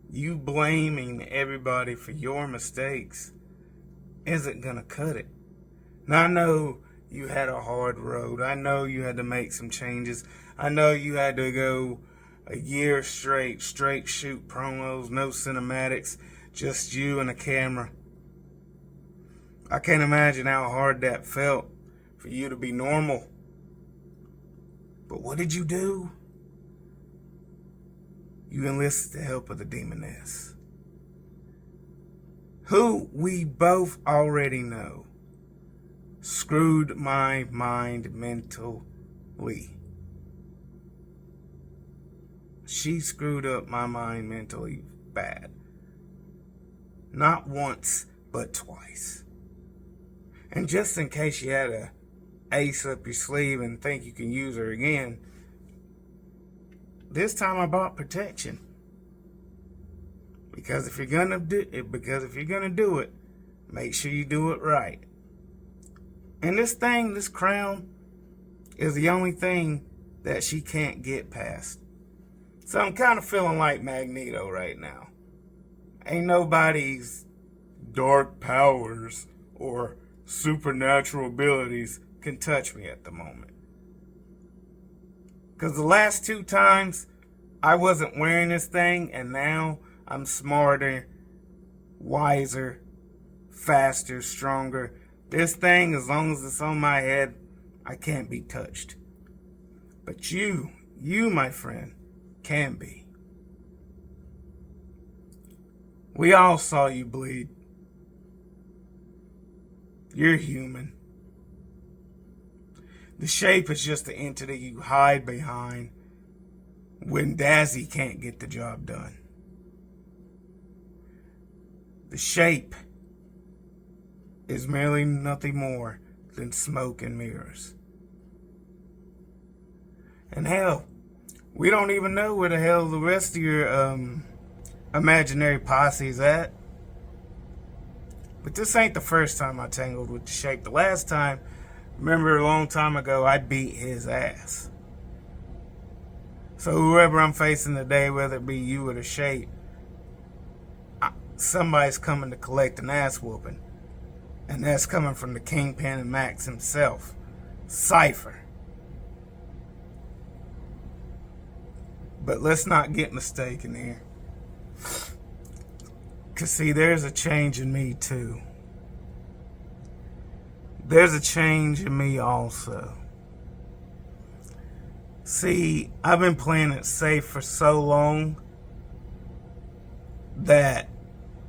You blaming everybody for your mistakes isn't gonna cut it. Now, I know you had a hard road. I know you had to make some changes. I know you had to go a year straight shoot promos, no cinematics, just you and a camera. I can't imagine how hard that felt for you to be normal. But what did you do? You enlisted the help of the Demoness, who we both already know screwed my mind mentally. She screwed up my mind mentally bad. Not once, but twice. And just in case you had a ace up your sleeve and think you can use her again, this time I bought protection. Because if you're gonna do it, make sure you do it right. And this crown, is the only thing that she can't get past. So I'm kind of feeling like Magneto right now. Ain't nobody's dark powers or supernatural abilities can touch me at the moment. Because the last 2 times I wasn't wearing this thing, and now I'm smarter, wiser, faster, stronger. This thing, as long as it's on my head, I can't be touched. But you, my friend, can be. We all saw you bleed. You're human. The shape is just the entity you hide behind when Dazzy can't get the job done. The shape is merely nothing more than smoke and mirrors. And hell, we don't even know where the hell the rest of your imaginary posse's at. But this ain't the first time I tangled with the shape. The last time, remember a long time ago, I beat his ass. So whoever I'm facing today, whether it be you or the shape, somebody's coming to collect an ass whooping. And that's coming from the Kingpin and Max himself, Cypher. But let's not get mistaken here. Because see, there's a change in me too. There's a change in me also. See, I've been playing it safe for so long that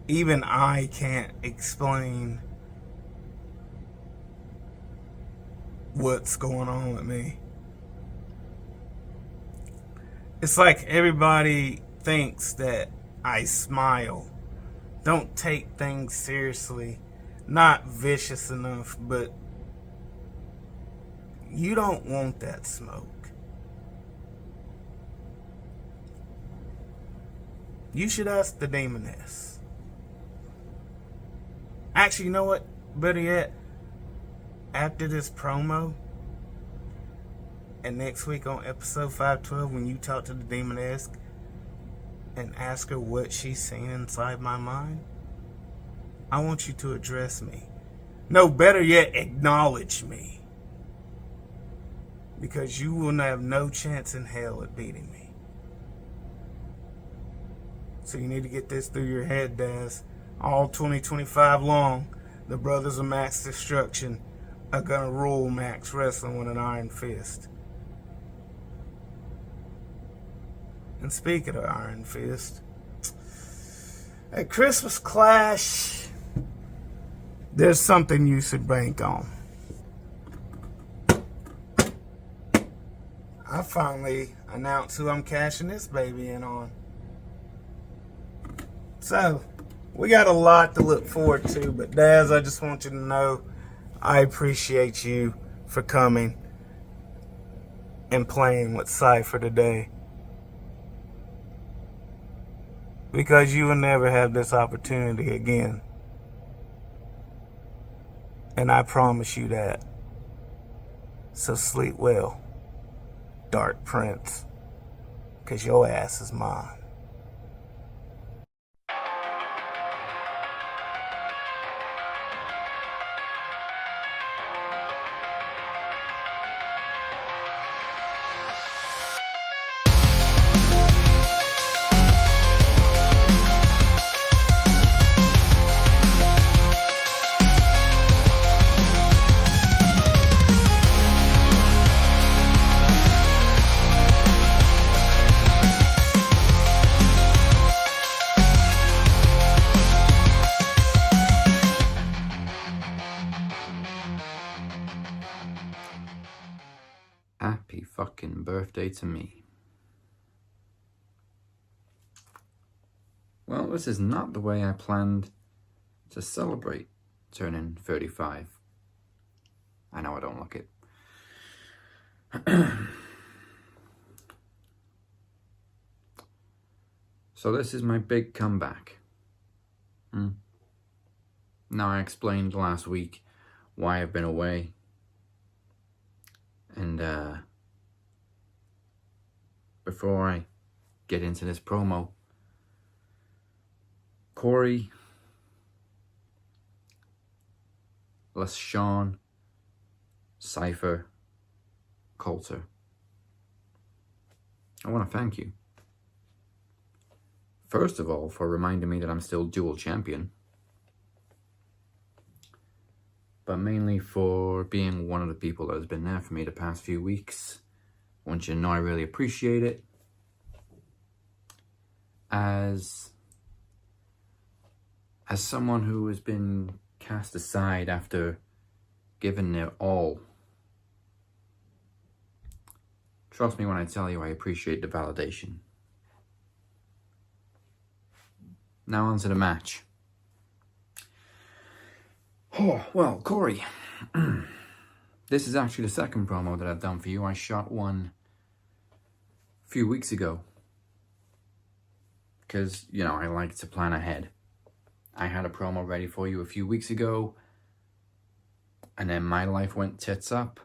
even I can't explain what's going on with me. It's like everybody thinks that I smile, don't take things seriously, not vicious enough, but you don't want that smoke. You should ask the demoness. Actually, you know what? Better yet, after this promo, and next week on episode 512, when you talk to the demoness and ask her what she's seeing inside my mind, I want you to address me. No, better yet, acknowledge me. Because you will have no chance in hell at beating me. So you need to get this through your head, Daz. All 2025 long, the Brothers of Max Destruction are gonna rule Max Wrestling with an iron fist. And speaking of iron fist, at Christmas Clash, there's something you should bank on. I finally announced who I'm cashing this baby in on. So, we got a lot to look forward to, but Daz, I just want you to know I appreciate you for coming and playing with Cypher today. Because you will never have this opportunity again. And I promise you that. So sleep well, Dark Prince, because your ass is mine. Happy fucking birthday to me. Well, this is not the way I planned to celebrate turning 35. I know I don't look it. So this is my big comeback. Now, I explained last week why I've been away. And before I get into this promo, Corey, LaShawn, Cypher, Coulter, I want to thank you. First of all, for reminding me that I'm still dual champion. But mainly for being one of the people that has been there for me the past few weeks. I want you to know I really appreciate it. As someone who has been cast aside after giving their all, trust me when I tell you I appreciate the validation. Now on to the match. Oh, well, Corey, this is actually the second promo that I've done for you. I shot one a few weeks ago. Because, you know, I like to plan ahead. I had a promo ready for you a few weeks ago. And then my life went tits up.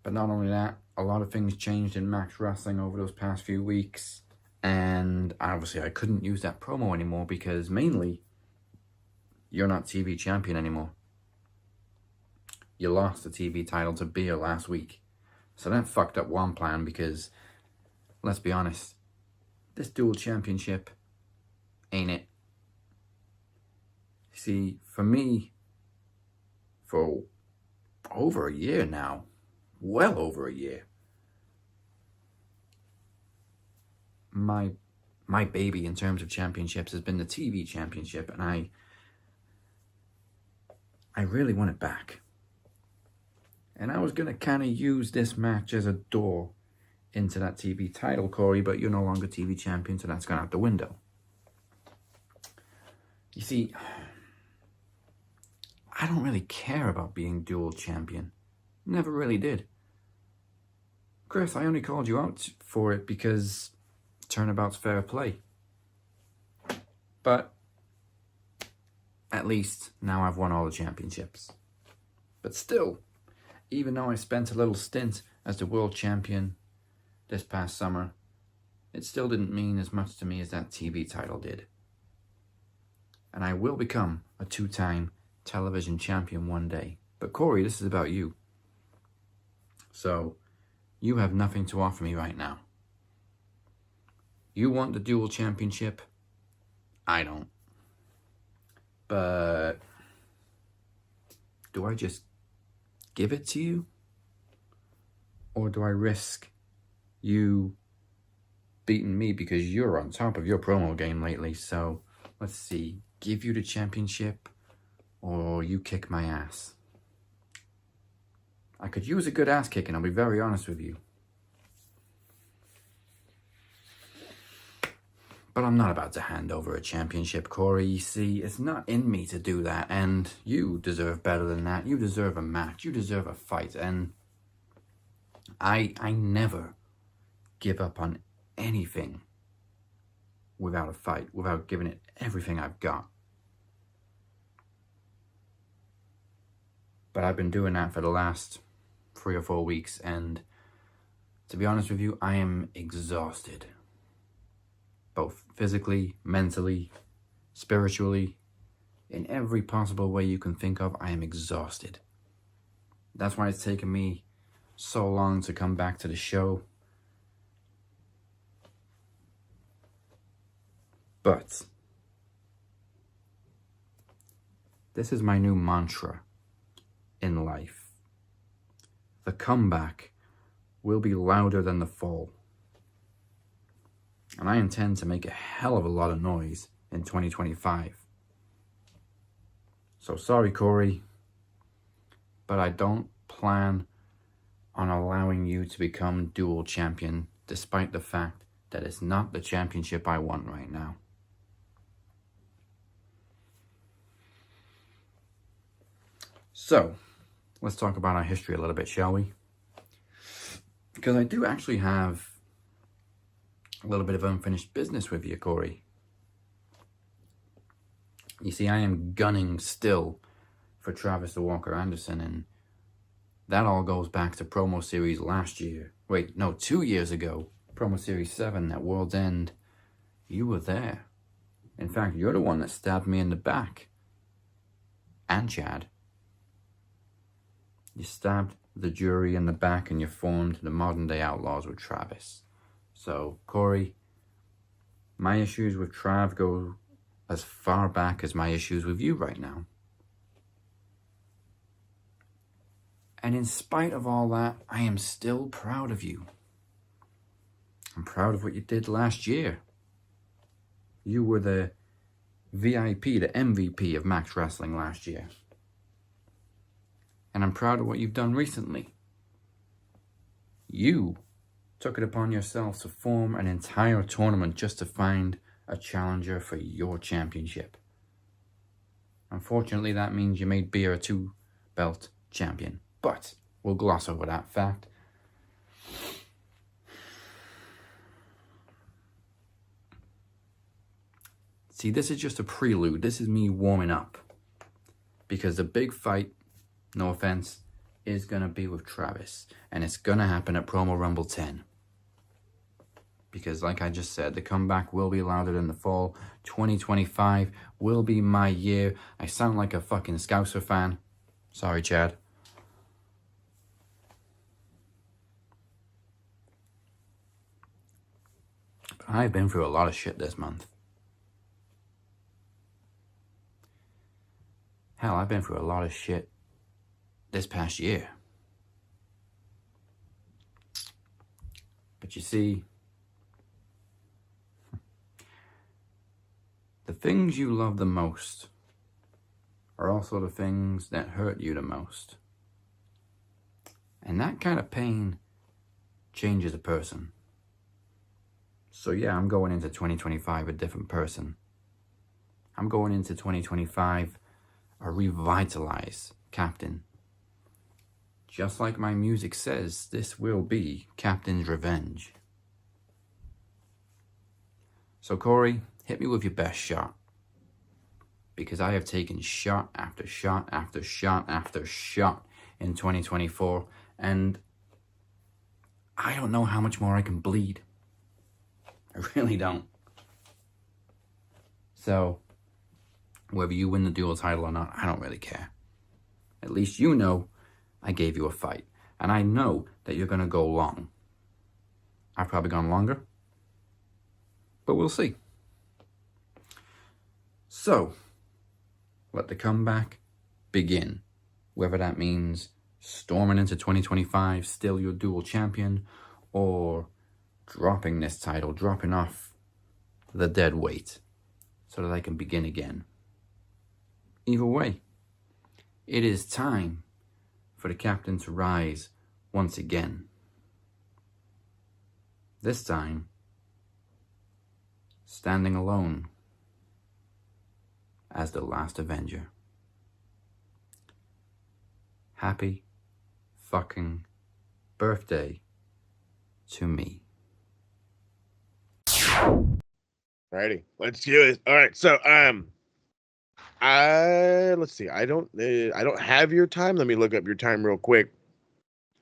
But not only that, a lot of things changed in Max Wrestling over those past few weeks. And obviously I couldn't use that promo anymore because mainly, you're not TV champion anymore. You lost the TV title to Beer last week. So that fucked up one plan because, let's be honest, this dual championship ain't it. See, for me, for over a year now, well over a year, my baby in terms of championships has been the TV championship, and I really want it back. And I was going to kind of use this match as a door into that TV title, Corey, but you're no longer TV champion, so that's gone out the window. You see, I don't really care about being dual champion. Never really did. Chris, I only called you out for it because turnabout's fair play. But at least now I've won all the championships. But still, even though I spent a little stint as the world champion this past summer, it still didn't mean as much to me as that TV title did. And I will become a 2-time television champion one day. But Corey, this is about you. So, you have nothing to offer me right now. You want the dual championship? I don't. But do I just give it to you? Or do I risk you beating me because you're on top of your promo game lately? So, let's see. Give you the championship or you kick my ass? I could use a good ass kicking, I'll be very honest with you. But I'm not about to hand over a championship, Corey. You see, it's not in me to do that. And you deserve better than that. You deserve a match. You deserve a fight. And I never give up on anything without a fight, without giving it everything I've got. But I've been doing that for the last 3 or 4 weeks. And to be honest with you, I am exhausted. Both physically, mentally, spiritually, in every possible way you can think of, I am exhausted. That's why it's taken me so long to come back to the show. But this is my new mantra in life. The comeback will be louder than the fall. And I intend to make a hell of a lot of noise in 2025. So sorry, Corey, but I don't plan on allowing you to become dual champion, despite the fact that it's not the championship I want right now. So, let's talk about our history a little bit, shall we? Because I do actually have a little bit of unfinished business with you, Corey. You see, I am gunning still for Travis the Walker Anderson, and that all goes back to promo series last year. Wait, no, 2 years ago. Promo series 7 at World's End. You were there. In fact, you're the one that stabbed me in the back. And Chad. You stabbed the jury in the back and you formed the modern day Outlaws with Travis. So, Corey, my issues with Trav go as far back as my issues with you right now. And in spite of all that, I am still proud of you. I'm proud of what you did last year. You were the VIP, the MVP of Max Wrestling last year. And I'm proud of what you've done recently. You took it upon yourself to form an entire tournament just to find a challenger for your championship. Unfortunately, that means you made Beer a 2-belt champion. But we'll gloss over that fact. See, this is just a prelude. This is me warming up. Because the big fight, no offense, is going to be with Travis. And it's going to happen at Promo Rumble 10. Because like I just said, the comeback will be louder than the fall. 2025 will be my year. I sound like a fucking Scouser fan. Sorry, Chad. But I've been through a lot of shit this month. Hell, I've been through a lot of shit this past year. But you see, the things you love the most are also the things that hurt you the most. And that kind of pain changes a person. So yeah, I'm going into 2025 a different person. I'm going into 2025 a revitalized captain. Just like my music says, this will be Captain's Revenge. So Corey, hit me with your best shot. Because I have taken shot after shot after shot after shot in 2024. And I don't know how much more I can bleed. I really don't. So, whether you win the dual title or not, I don't really care. At least you know I gave you a fight. And I know that you're going to go long. I've probably gone longer. But we'll see. So, let the comeback begin. Whether that means storming into 2025, still your dual champion, or dropping this title, dropping off the dead weight so that I can begin again. Either way, it is time for the captain to rise once again. This time, standing alone as the last Avenger. Happy fucking birthday to me. Alrighty, let's do it. All right, so let's see. I don't have your time. Let me look up your time real quick.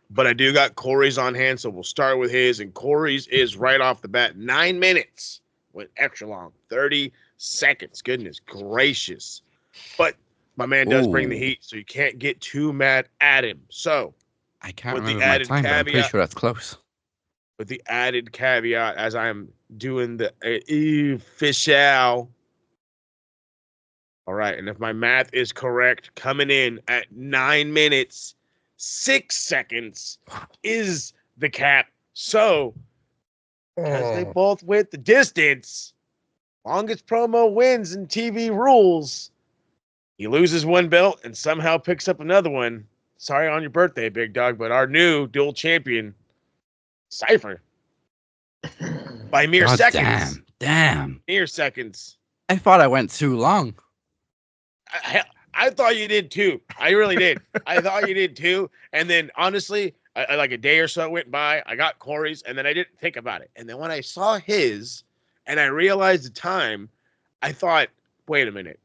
But I do got Corey's on hand, so we'll start with his. And Corey's is right off the bat 9 minutes. Went extra long, 30 seconds. Goodness gracious! But my man does bring the heat, so you can't get too mad at him. So I can't remember my time, but I'm pretty sure that's close. With the added caveat, as I'm doing the official. All right, and if my math is correct, coming in at 9 minutes, 6 seconds is the cap. So, as they both went the distance, longest promo wins in TV rules. He loses one belt and somehow picks up another one. Sorry on your birthday, big dog, but our new dual champion, Cypher, by mere seconds. Damn. Mere seconds. I thought I went too long. I thought you did too. I really did. I thought you did too. And then honestly, like a day or so went by, I got Corey's, and then I didn't think about it. And then when I saw his and I realized the time, I thought, wait a minute.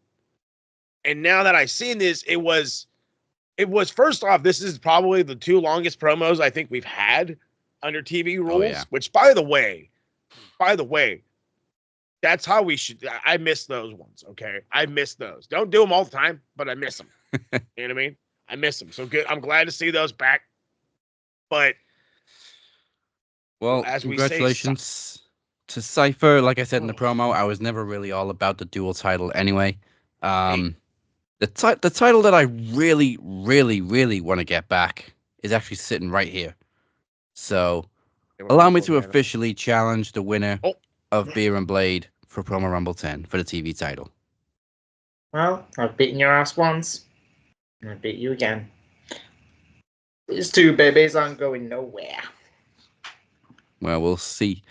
And now that I've seen this, it was first off, this is probably the 2 longest promos I think we've had under TV rules, which by the way, That's how we should. I miss those ones. Okay, I miss those. Don't do them all the time, but I miss them. You know what I mean? I miss them. So good. I'm glad to see those back. But well, as congratulations to Cypher. Like I said in the promo, I was never really all about the dual title anyway. The title that I really, really, really want to get back is actually sitting right here. So allow me to officially challenge the winner of Beer and Blade for Promo Rumble 10 for the TV title. Well, I've beaten your ass once, and I beat you again. These two babies aren't going nowhere. Well, we'll see.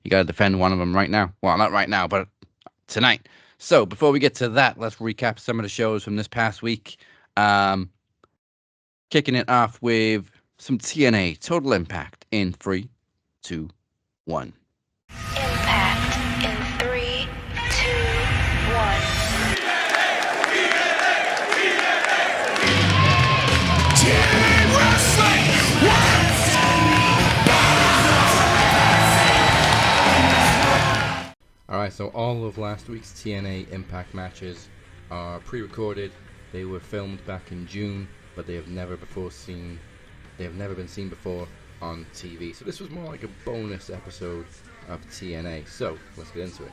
You got to defend one of them right now. Well, not right now, but tonight. So before we get to that, let's recap some of the shows from this past week. Kicking it off with some TNA Total Impact in 3, 2, 1. Impact in 3, 2, 1. Alright, so all of last week's TNA Impact matches are pre-recorded. They were filmed back in June, but they have never been seen before on TV. So this was more like a bonus episode of TNA. So let's get into it.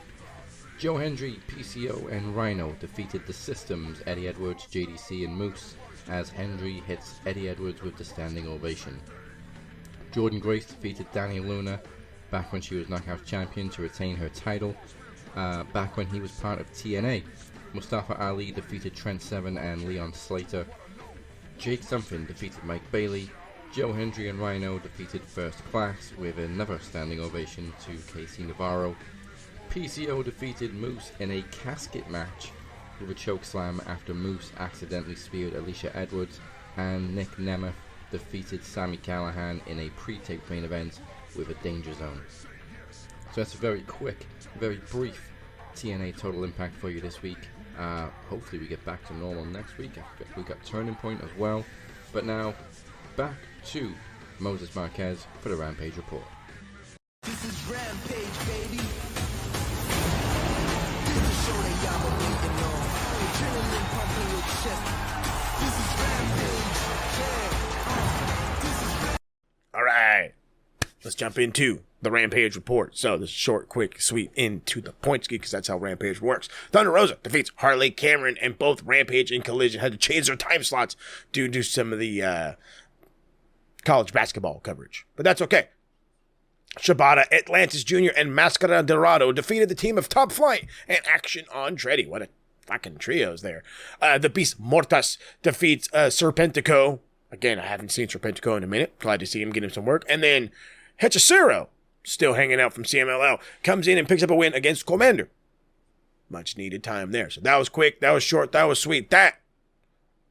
Joe Hendry, PCO, and Rhino defeated the Systems, Eddie Edwards, JDC, and Moose, as Hendry hits Eddie Edwards with the standing ovation. Jordan Grace defeated Dani Luna back when she was Knockouts champion to retain her title, back when he was part of TNA. Mustafa Ali defeated Trent Seven and Leon Slater. Jake Something defeated Mike Bailey. Joe Hendry and Rhino defeated First Class with another standing ovation to Casey Navarro. PCO defeated Moose in a casket match with a chokeslam after Moose accidentally speared Alicia Edwards, and Nick Nemeth defeated Sami Callihan in a pre-taped main event with a Danger Zone. So that's a very quick, very brief TNA Total Impact for you this week. Hopefully we get back to normal next week. We got Turning Point as well. But now, back to Moses Marquez for the Rampage Report. This is Rampage, baby. This is a show that y'all been waiting on. Adrenaline pumping your chest. This is Rampage, All right, let's jump into the Rampage Report. So this short, quick, sweet, into the point ski, because that's how Rampage works. Thunder Rosa defeats Harley Cameron, and both Rampage and Collision had to change their time slots due to some of the college basketball coverage. But that's okay. Shibata, Atlantis Jr., and Mascara Dorado defeated the team of Top Flight and Action Andretti. What a fucking trios there. The Beast Mortas defeats Serpentico. Again, I haven't seen Serpentico in a minute. Glad to see him getting some work. And then Hechicero, still hanging out from CMLL, comes in and picks up a win against Commander. Much needed time there. So that was quick, that was short, that was sweet. That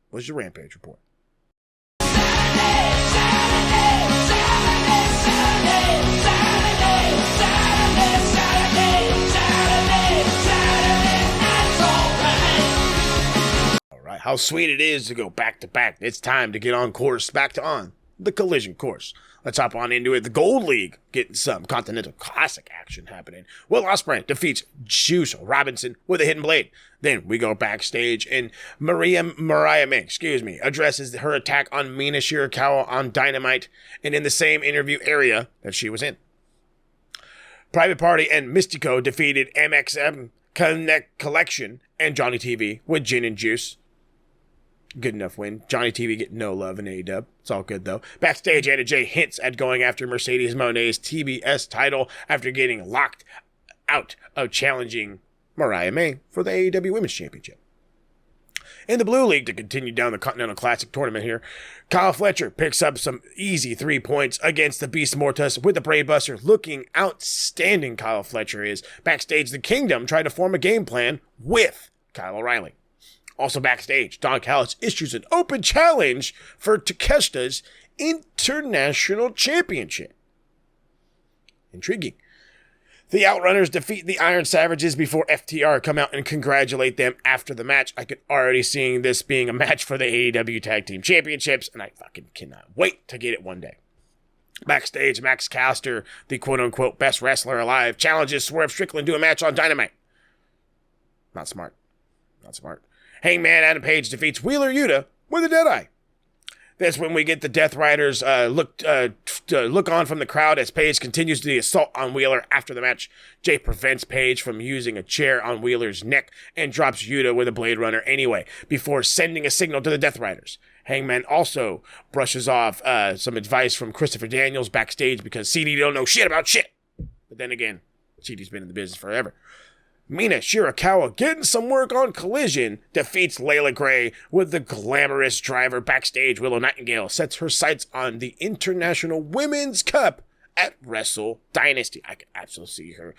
was your Rampage Report. Alright, how sweet it is to go back to back. It's time to get on course, back to on the Collision course. Let's hop on into it. The Gold League getting some Continental Classic action happening. Will Ospreay defeats Juice Robinson with a hidden blade. Then we go backstage and Mariah May, addresses her attack on Mina Shirakawa on Dynamite and in the same interview area that she was in. Private Party and Mystico defeated MXM Connect Collection and Johnny TV with Gin and Juice. Good enough win. Johnny TV getting no love in AEW. It's all good, though. Backstage, Anna Jay hints at going after Mercedes Monet's TBS title after getting locked out of challenging Mariah May for the AEW Women's Championship. In the Blue League, to continue down the Continental Classic tournament here, Kyle Fletcher picks up some easy 3 points against the Beast Mortis with the Brave Buster. Looking outstanding, Kyle Fletcher is. Backstage, the Kingdom tried to form a game plan with Kyle O'Reilly. Also backstage, Don Callis issues an open challenge for Takeshita's International Championship. Intriguing. The Outrunners defeat the Iron Savages before FTR come out and congratulate them after the match. I could already see this being a match for the AEW Tag Team Championships, and I fucking cannot wait to get it one day. Backstage, Max Caster, the quote-unquote best wrestler alive, challenges Swerve Strickland to a match on Dynamite. Not smart. Not smart. Hangman Adam Page defeats Wheeler Yuta with a Deadeye. That's when we get the Death Riders look on from the crowd as Page continues the assault on Wheeler after the match. Jay prevents Page from using a chair on Wheeler's neck and drops Yuta with a Blade Runner anyway, before sending a signal to the Death Riders. Hangman also brushes off some advice from Christopher Daniels backstage because CD don't know shit about shit. But then again, CD's been in the business forever. Mina Shirakawa, getting some work on Collision, defeats Layla Gray with the glamorous driver backstage. Willow Nightingale sets her sights on the International Women's Cup at Wrestle Dynasty. I can absolutely see her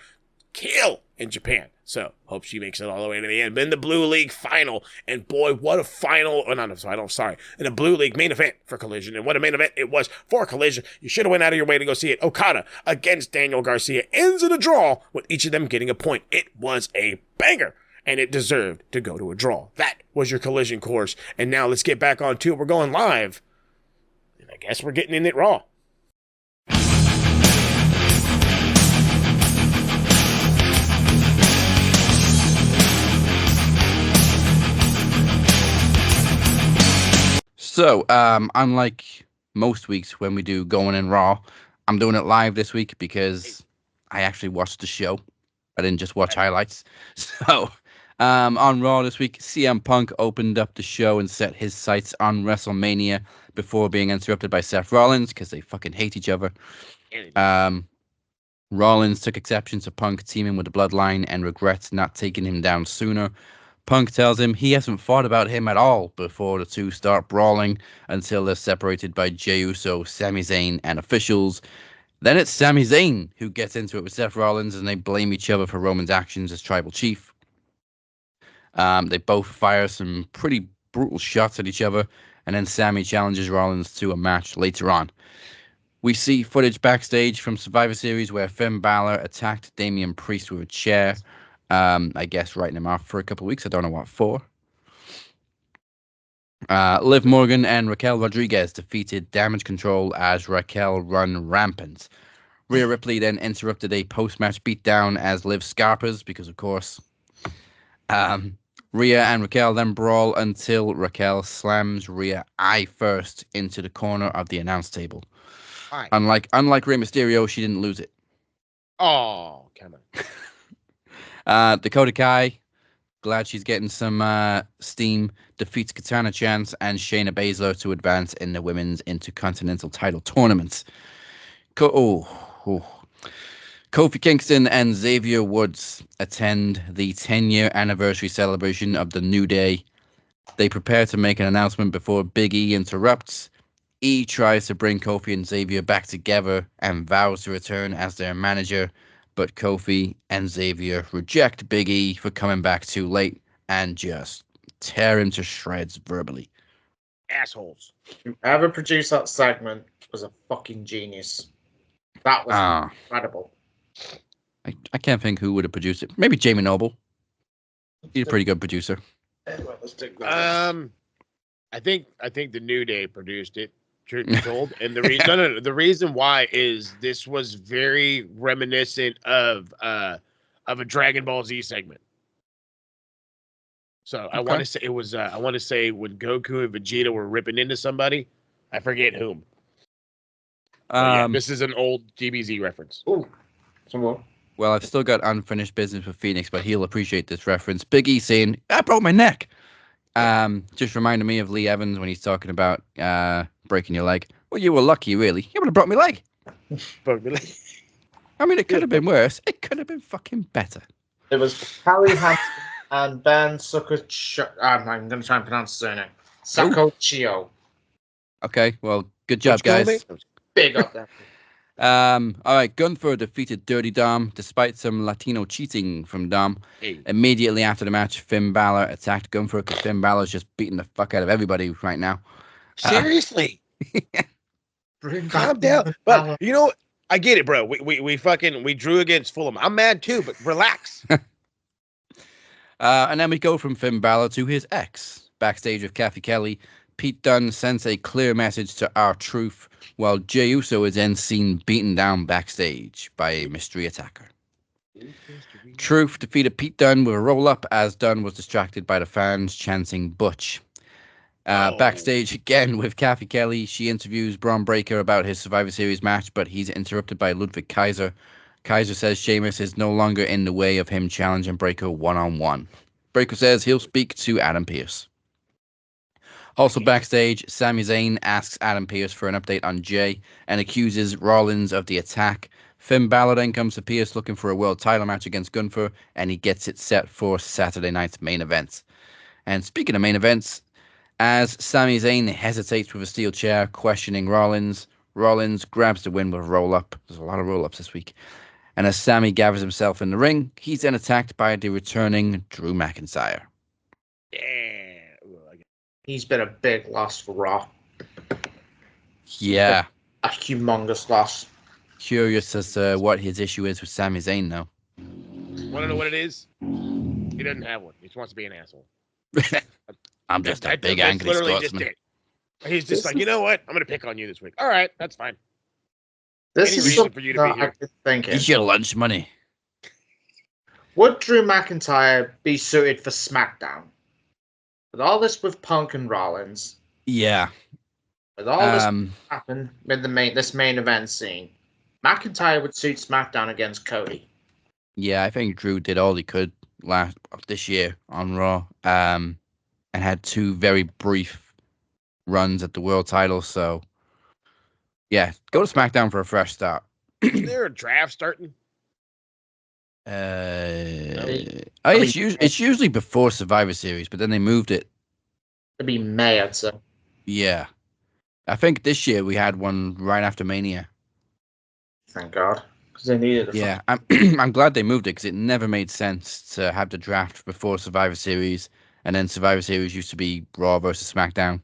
kill in Japan. So, hope she makes it all the way to the end. But in the Blue League final, and boy, what a final. Oh, no, sorry. In the Blue League main event for Collision, and what a main event it was for Collision. You should have went out of your way to go see it. Okada against Daniel Garcia ends in a draw, with each of them getting a point. It was a banger, and it deserved to go to a draw. That was your Collision course. And now let's get back on to it. We're going live. And I guess we're getting in it raw. So, unlike most weeks when we do Going in Raw, I'm doing it live this week because I actually watched the show. I didn't just watch highlights. So, on Raw this week, CM Punk opened up the show and set his sights on WrestleMania before being interrupted by Seth Rollins because they fucking hate each other. Rollins took exception to Punk teaming with the Bloodline and regrets not taking him down sooner. Punk tells him he hasn't thought about him at all before the two start brawling until they're separated by Jey Uso, Sami Zayn, and officials. Then it's Sami Zayn who gets into it with Seth Rollins and they blame each other for Roman's actions as tribal chief. They both fire some pretty brutal shots at each other, and then Sami challenges Rollins to a match later on. We see footage backstage from Survivor Series where Finn Balor attacked Damian Priest with a chair. I guess writing him off for a couple of weeks. I don't know what for. Liv Morgan and Raquel Rodriguez defeated Damage Control as Raquel run rampant. Rhea Ripley then interrupted a post-match beatdown as Liv scarpers, because of course. Rhea and Raquel then brawl until Raquel slams Rhea eye first into the corner of the announce table. Hi. Unlike Rey Mysterio, she didn't lose it. Oh, come on. Dakota Kai, glad she's getting some steam, defeats Katana Chance and Shayna Baszler to advance in the Women's Intercontinental title tournament. Kofi Kingston and Xavier Woods attend the 10-year anniversary celebration of the New Day. They prepare to make an announcement before Big E interrupts. E tries to bring Kofi and Xavier back together and vows to return as their manager, but Kofi and Xavier reject Big E for coming back too late and just tear him to shreds verbally. Assholes. Whoever produced that segment was a fucking genius. That was incredible. I can't think who would have produced it. Maybe Jamie Noble. He's a pretty good producer. Anyway, let's take that. I think the New Day produced it. Truth be told, and the reason why is this was very reminiscent of a Dragon Ball Z segment. So okay. I want to say it was. I want to say when Goku and Vegeta were ripping into somebody. I forget whom. Yeah, this is an old DBZ reference. Oh, some more. Well, I've still got unfinished business with Phoenix, but he'll appreciate this reference. Big E saying, "I broke my neck." Just reminded me of Lee Evans when he's talking about breaking your leg. Well, you were lucky, really. You would have broke my leg. Broke my leg. I mean, it could have been worse. It could have been fucking better. It was Harry Hansen and Ben Sukuchio. I'm going to try and pronounce his surname. Sakochio. Okay, well, good job, guys. Big up there. All right, Gunther defeated Dirty Dom despite some Latino cheating from Dom. Hey. Immediately after the match, Finn Balor attacked Gunther because Finn Balor's just beating the fuck out of everybody right now. Seriously? Calm down. But you know, I get it, bro. We drew against Fulham. I'm mad too, but relax. And then we go from Finn Balor to his ex backstage with Kathy Kelly. Pete Dunne sends a clear message to R-Truth, while Jey Uso is then seen beaten down backstage by a mystery attacker. Truth defeated Pete Dunne with a roll-up as Dunne was distracted by the fans chanting Butch. Backstage again with Kathy Kelly, she interviews Braun Breaker about his Survivor Series match, but he's interrupted by Ludwig Kaiser. Kaiser says Sheamus is no longer in the way of him challenging Breaker one-on-one. Breaker says he'll speak to Adam Pearce. Also backstage, Sami Zayn asks Adam Pearce for an update on Jey and accuses Rollins of the attack. Finn Balor then comes to Pearce looking for a world title match against Gunther, and he gets it set for Saturday night's main event. And speaking of main events, as Sami Zayn hesitates with a steel chair, questioning Rollins, Rollins grabs the win with a roll-up. There's a lot of roll-ups this week. And as Sami gathers himself in the ring, he's then attacked by the returning Drew McIntyre. Yeah. He's been a big loss for Raw. Yeah. A humongous loss. Curious as to what his issue is with Sami Zayn now. Want to know what it is? He doesn't have one. He just wants to be an asshole. I'm just a big angry Scotsman. He's just like, you know what? I'm going to pick on you this week. All right, that's fine. This Any is reason something for you to be here? I've been thinking. Eat your lunch money. Would Drew McIntyre be suited for SmackDown? With all this with Punk and Rollins, Yeah. with all this happen with this main event scene, McIntyre would suit SmackDown against Cody. Yeah, I think Drew did all he could this year on Raw, and had two very brief runs at the world title. So, yeah, go to SmackDown for a fresh start. Is there a draft starting? It's usually before Survivor Series, but then they moved it. It'd be May, I'd say. Yeah, I think this year we had one right after Mania. Thank God, because they needed it. Yeah, I'm glad they moved it because it never made sense to have the draft before Survivor Series, and then Survivor Series used to be Raw versus SmackDown.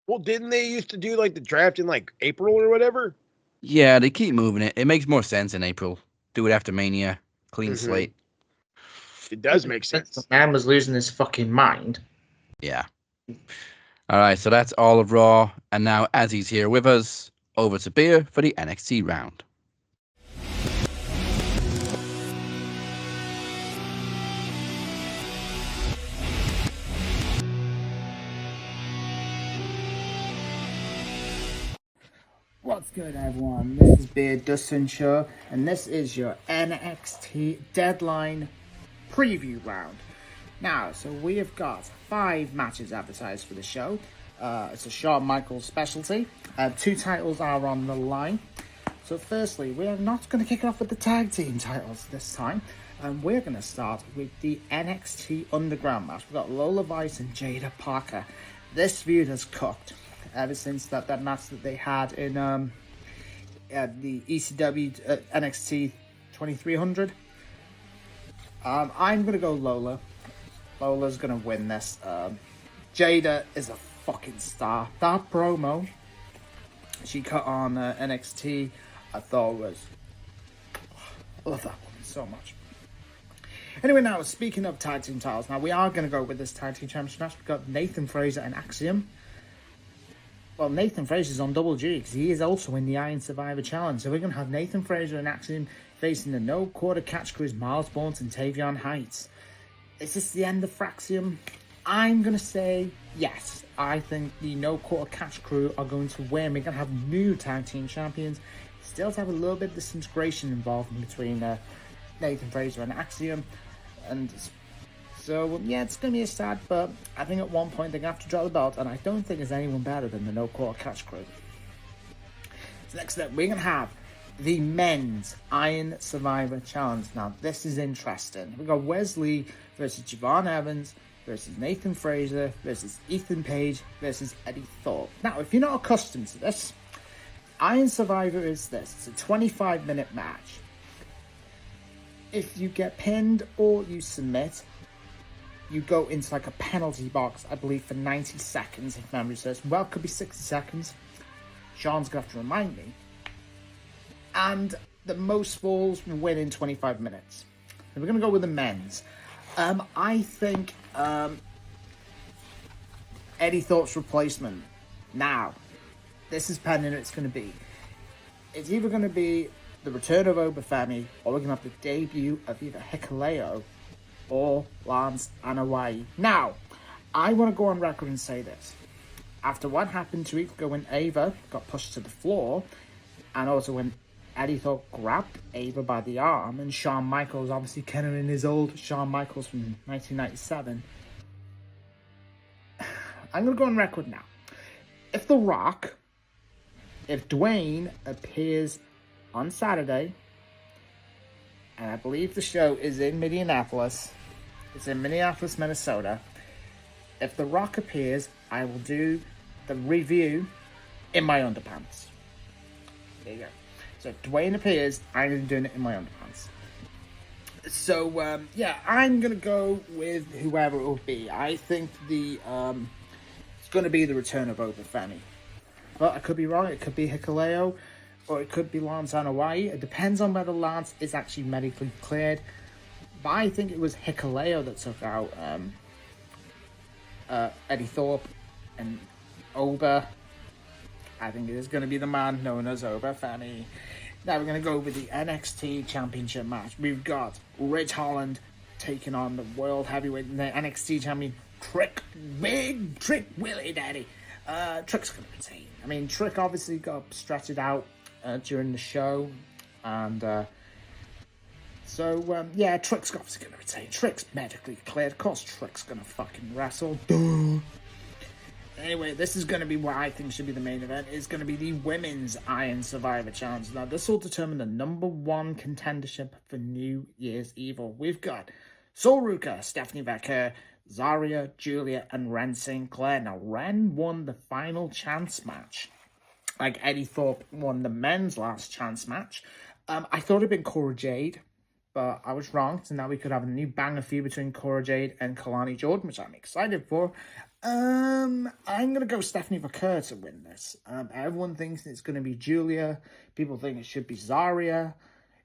Well, didn't they used to do like the draft in like April or whatever? Yeah, they keep moving it. It makes more sense in April. Do it after Mania. Clean slate. It does make sense. The man was losing his fucking mind. Yeah. All right, so that's all of Raw. And now, as he's here with us, over to Beer for the NXT round. What's good, everyone? This is Beard Dustin Show, and this is your NXT Deadline Preview Round. Now, so we have got 5 matches advertised for the show. It's a Shawn Michaels specialty. 2 titles are on the line. So firstly, we are not going to kick it off with the tag team titles this time. And we're going to start with the NXT Underground match. We've got Lola Vice and Jada Parker. This feud has cooked ever since that match that they had in the ECW NXT 2300. I'm going to go Lola. Lola's going to win this. Jada is a fucking star. That promo she cut on NXT, I thought was... I love that woman so much. Anyway, now, speaking of tag team titles, now we are going to go with this tag team championship match. We've got Nathan Fraser and Axiom. Well, Nathan Fraser's on Double G because he is also in the Iron Survivor Challenge. So we're going to have Nathan Fraser and Axiom facing the No Quarter Catch Crew's Miles Bourne and Tavion Heights. Is this the end of Fraxium? I'm going to say yes. I think the No Quarter Catch Crew are going to win. We're going to have new tag team champions. Still to have a little bit of disintegration involved between Nathan Fraser and Axiom. And so, yeah, it's going to be a sad, but I think at one point they're going to have to drop the belt, and I don't think there's anyone better than the No Quarter Catch Crew. So next up, we're going to have the Men's Iron Survivor Challenge. Now, this is interesting. We've got Wesley versus Javon Evans versus Nathan Fraser versus Ethan Page versus Eddie Thorpe. Now, if you're not accustomed to this, Iron Survivor is this. It's a 25-minute match. If you get pinned or you submit, you go into like a penalty box, I believe, for 90 seconds, if memory serves. Well, it could be 60 seconds. Sean's going to have to remind me. And the most falls will win in 25 minutes. And we're going to go with the men's. I think Eddie Thorpe's replacement. Now, this is pending it's going to be. It's either going to be the return of Obafemi, or we're going to have the debut of either Hikuleo or Lance Anoa'i. Now, I want to go on record and say this. After what happened 2 weeks ago when Ava got pushed to the floor, and also when Eddie Thorpe grabbed Ava by the arm, and Shawn Michaels, obviously kind of in his old Shawn Michaels from 1997, I'm going to go on record now. If The Rock, if Dwayne appears on Saturday, and I believe the show is in Minneapolis, it's in Minneapolis, Minnesota. If The Rock appears, I will do the review in my underpants. There you go. So if Dwayne appears, I'm doing it in my underpants. So, yeah, I'm going to go with whoever it will be. I think it's going to be the return of Obafemi. But I could be wrong. It could be Hikuleo, or it could be Lance Anoa'i. It depends on whether Lance is actually medically cleared. But I think it was Hikuleo that took out Eddie Thorpe and Oba. I think it is going to be the man known as Obafemi. Now we're going to go with the NXT Championship match. We've got Ridge Holland taking on the World Heavyweight, the NXT Champion, Big Trick Willie Daddy. Trick's going to retain. I mean, Trick obviously got stretched out during the show, and yeah, Trick's obviously going to retain. Trick's medically cleared. Of course, Trick's going to fucking wrestle. Duh. Anyway, this is going to be what I think should be the main event. It's going to be the Women's Iron Survivor Challenge. Now, this will determine the #1 contendership for New Year's Evil. We've got Sol Ruka, Stephanie Vaquer, Zarya, Julia, and Ren Sinclair. Now, Ren won the final chance match, like Eddie Thorpe won the men's last chance match. I thought it'd been Cora Jade, but I was wrong. So now we could have a new banger feud between Cora Jade and Kalani Jordan, which I'm excited for. I'm going to go Stephanie Vaquer to win this. Everyone thinks it's going to be Julia. People think it should be Zarya.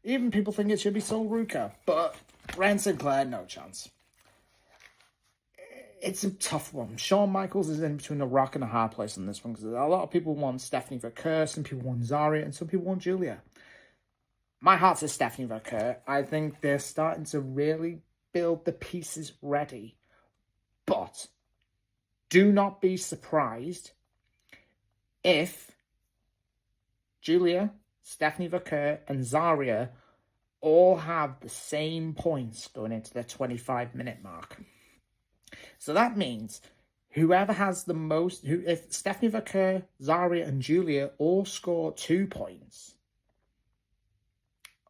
Even people think it should be Sol Ruka. But Ren Sinclair, no chance. It's a tough one. Shawn Michaels is in between a rock and a hard place on this one, because a lot of people want Stephanie Vaquer, some people want Zarya, and some people want Julia. My heart says Stephanie Vaquer. I think they're starting to really build the pieces ready. But do not be surprised if Julia, Stephanie Vaquer, and Zarya all have the same points going into their 25-minute mark. So that means whoever has the most, if Stephanie Vaquer, Zarya, and Julia all score 2 points,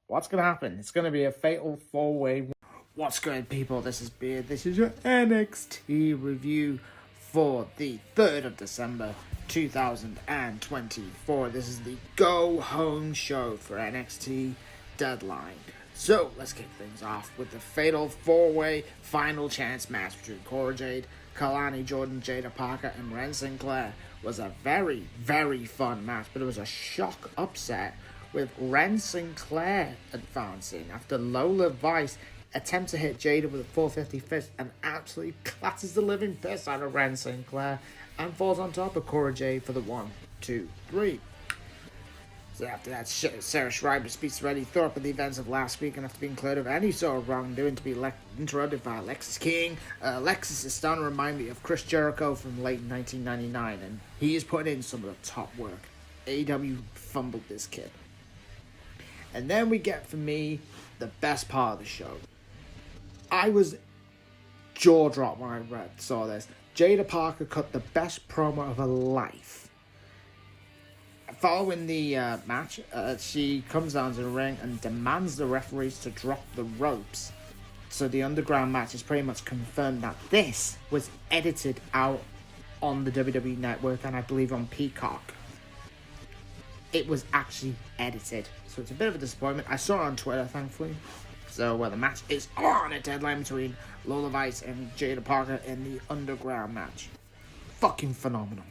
what's going to happen? It's going to be a fatal 4-way. What's good, people? This is Beard. This is your NXT review for the 3rd of December, 2024. This is the go-home show for NXT Deadline. So, let's kick things off with the fatal 4-way final chance match between Cora Jade, Kalani Jordan, Jada Parker, and Ren Sinclair. It was a very, very fun match, but it was a shock upset with Ren Sinclair advancing after Lola Vice attempts to hit Jada with a 450 fist and absolutely clatters the living piss out of Ren Sinclair and falls on top of Cora Jade for the 1, 2, 3. So after that, Sarah Schreiber speaks to Eddie Thorpe at the events of last week, and after being cleared of any sort of wrongdoing, to be interrupted by Alexis King. Alexis is starting to remind me of Chris Jericho from late 1999, and he is putting in some of the top work. AEW fumbled this kid. And then we get, for me, the best part of the show. I was jaw-dropped when I saw this. Jada Parker cut the best promo of her life. Following the match, she comes down to the ring and demands the referees to drop the ropes. So the underground match is pretty much confirmed that this was edited out on the WWE Network and I believe on Peacock. It was actually edited. So it's a bit of a disappointment. I saw it on Twitter, thankfully. So the match is on a deadline between Lola Vice and Jada Parker in the underground match. Fucking phenomenal.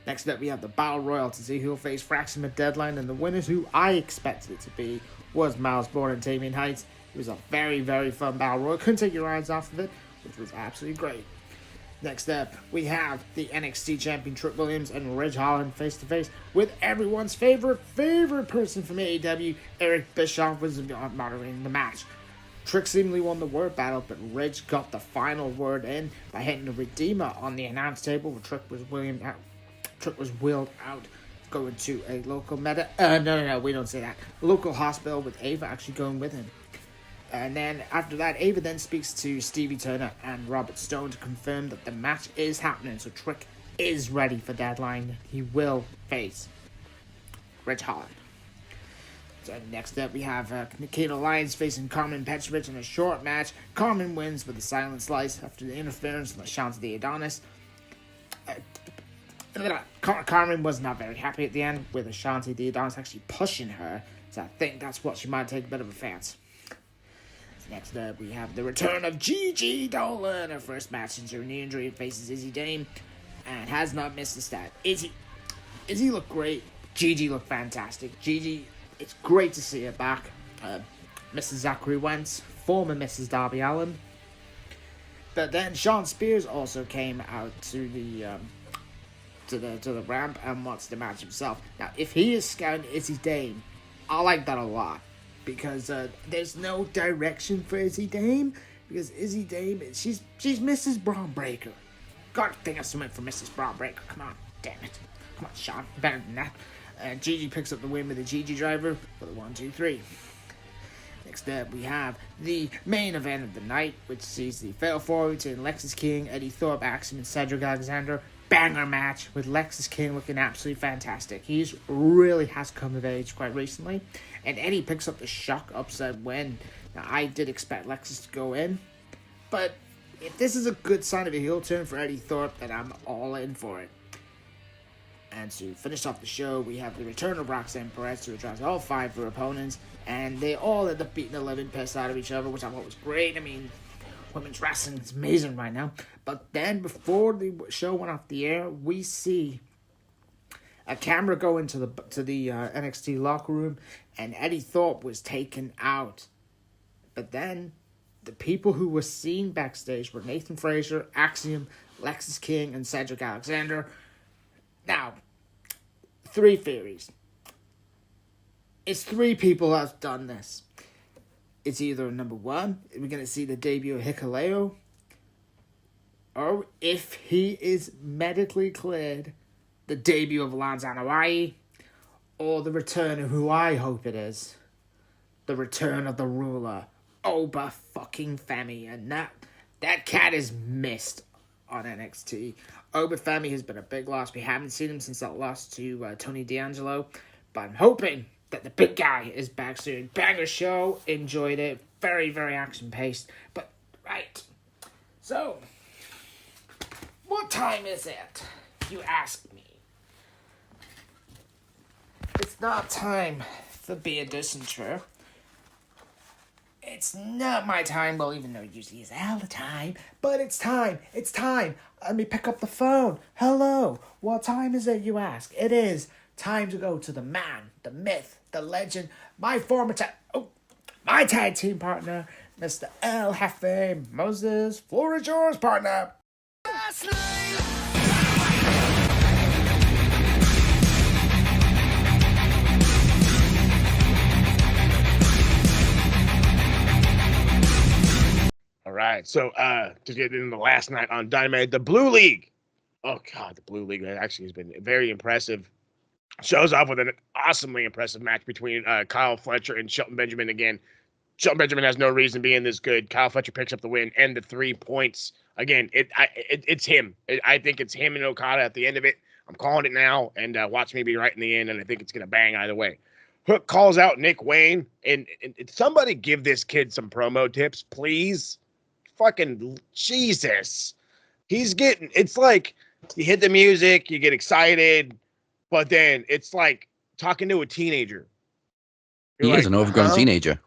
Next up, we have the Battle Royal to see who will face Fraxum at Deadline, and the winners, who I expected it to be, was Miles Bourne and Damian Heights. It was a very, very fun Battle Royal. Couldn't take your eyes off of it, which was absolutely great. Next up, we have the NXT champion Trick Williams and Ridge Holland face to face with everyone's favorite person from AEW. Eric Bischoff was moderating the match. Trick seemingly won the word battle, but Ridge got the final word in by hitting the Redeemer on the announce table where Trick was wheeled out, going to a local no, we don't say that. Local hospital with Ava actually going with him. And then after that, Ava then speaks to Stevie Turner and Robert Stone to confirm that the match is happening. So Trick is ready for Deadline. He will face Ridge Holland. So next up, we have Nikita Lyons facing Carmen Petrovich in a short match. Carmen wins with a silent slice after the interference from the Shanta the Adonis. Carmen was not very happy at the end with Ashanti the Adonis actually pushing her. So I think that's what she might take a bit of offense. Next up, we have the return of Gigi Dolan. Her first match since her knee injury, faces Izzy Dame and has not missed a stat. Izzy looked great. Gigi looked fantastic. Gigi, it's great to see her back. Mrs. Zachary Wentz, former Mrs. Darby Allin. But then Sean Spears also came out to the ramp and watched the match himself. Now, if he is scouting Izzy Dame, I like that a lot. Because there's no direction for Izzy Dame. Because Izzy Dame, she's Mrs. Braun Breaker. Gotta think of something for Mrs. Braun Breaker. Come on, damn it. Come on, Sean. Better than that. Gigi picks up the win with the Gigi driver for the 1-2-3. Next up, we have the main event of the night, which sees the Fatal 4 between Lexis King, Eddie Thorpe, Axiom, and Cedric Alexander. Banger match with Lexis King looking absolutely fantastic. He really has come of age quite recently. And Eddie picks up the shock upset win. Now, I did expect Lexis to go in. But if this is a good sign of a heel turn for Eddie Thorpe, then I'm all in for it. And to finish off the show, we have the return of Roxanne Perez to address all 5 of her opponents. And they all end up beating the living piss out of each other, which I thought was great. I mean, women's wrestling is amazing right now. But then before the show went off the air, we see a camera go into the NXT locker room, and Eddie Thorpe was taken out. But then the people who were seen backstage were Nathan Frazier, Axiom, Lexis King, and Cedric Alexander. Now, 3 theories. It's 3 people that have done this. It's either number 1, we're going to see the debut of Hikuleo, or if he is medically cleared, the debut of Lance Anoa'i, or the return of who I hope it is, the return of the ruler, Oba fucking Femi, and that cat is missed on NXT. Oba Femi has been a big loss. We haven't seen him since that loss to Tony D'Angelo, but I'm hoping that the big guy is back soon. Banger show, enjoyed it, very, very action-paced, but right. So, what time is it, you ask me? It's not time for Be a Dysentery. It's not my time, well, even though it usually is all the time, but it's time. Let me pick up the phone. Hello, what time is it, you ask? It is time to go to the man, the myth, the legend, my tag team partner, Mr. El Jefe Moses. Floor is yours, partner. All right, so to get into the last night on Dynamite, the Blue League. Oh God, the Blue League actually has been very impressive. Shows off with an awesomely impressive match between Kyle Fletcher and Shelton Benjamin again. Shelton Benjamin has no reason being this good. Kyle Fletcher picks up the win and the 3 points. Again, it's him. I think it's him and Okada at the end of it. I'm calling it now, and watch me be right in the end, and I think it's going to bang either way. Hook calls out Nick Wayne, and somebody give this kid some promo tips, please. Fucking Jesus. It's like you hit the music, you get excited, but then it's like talking to a teenager. He is an overgrown teenager.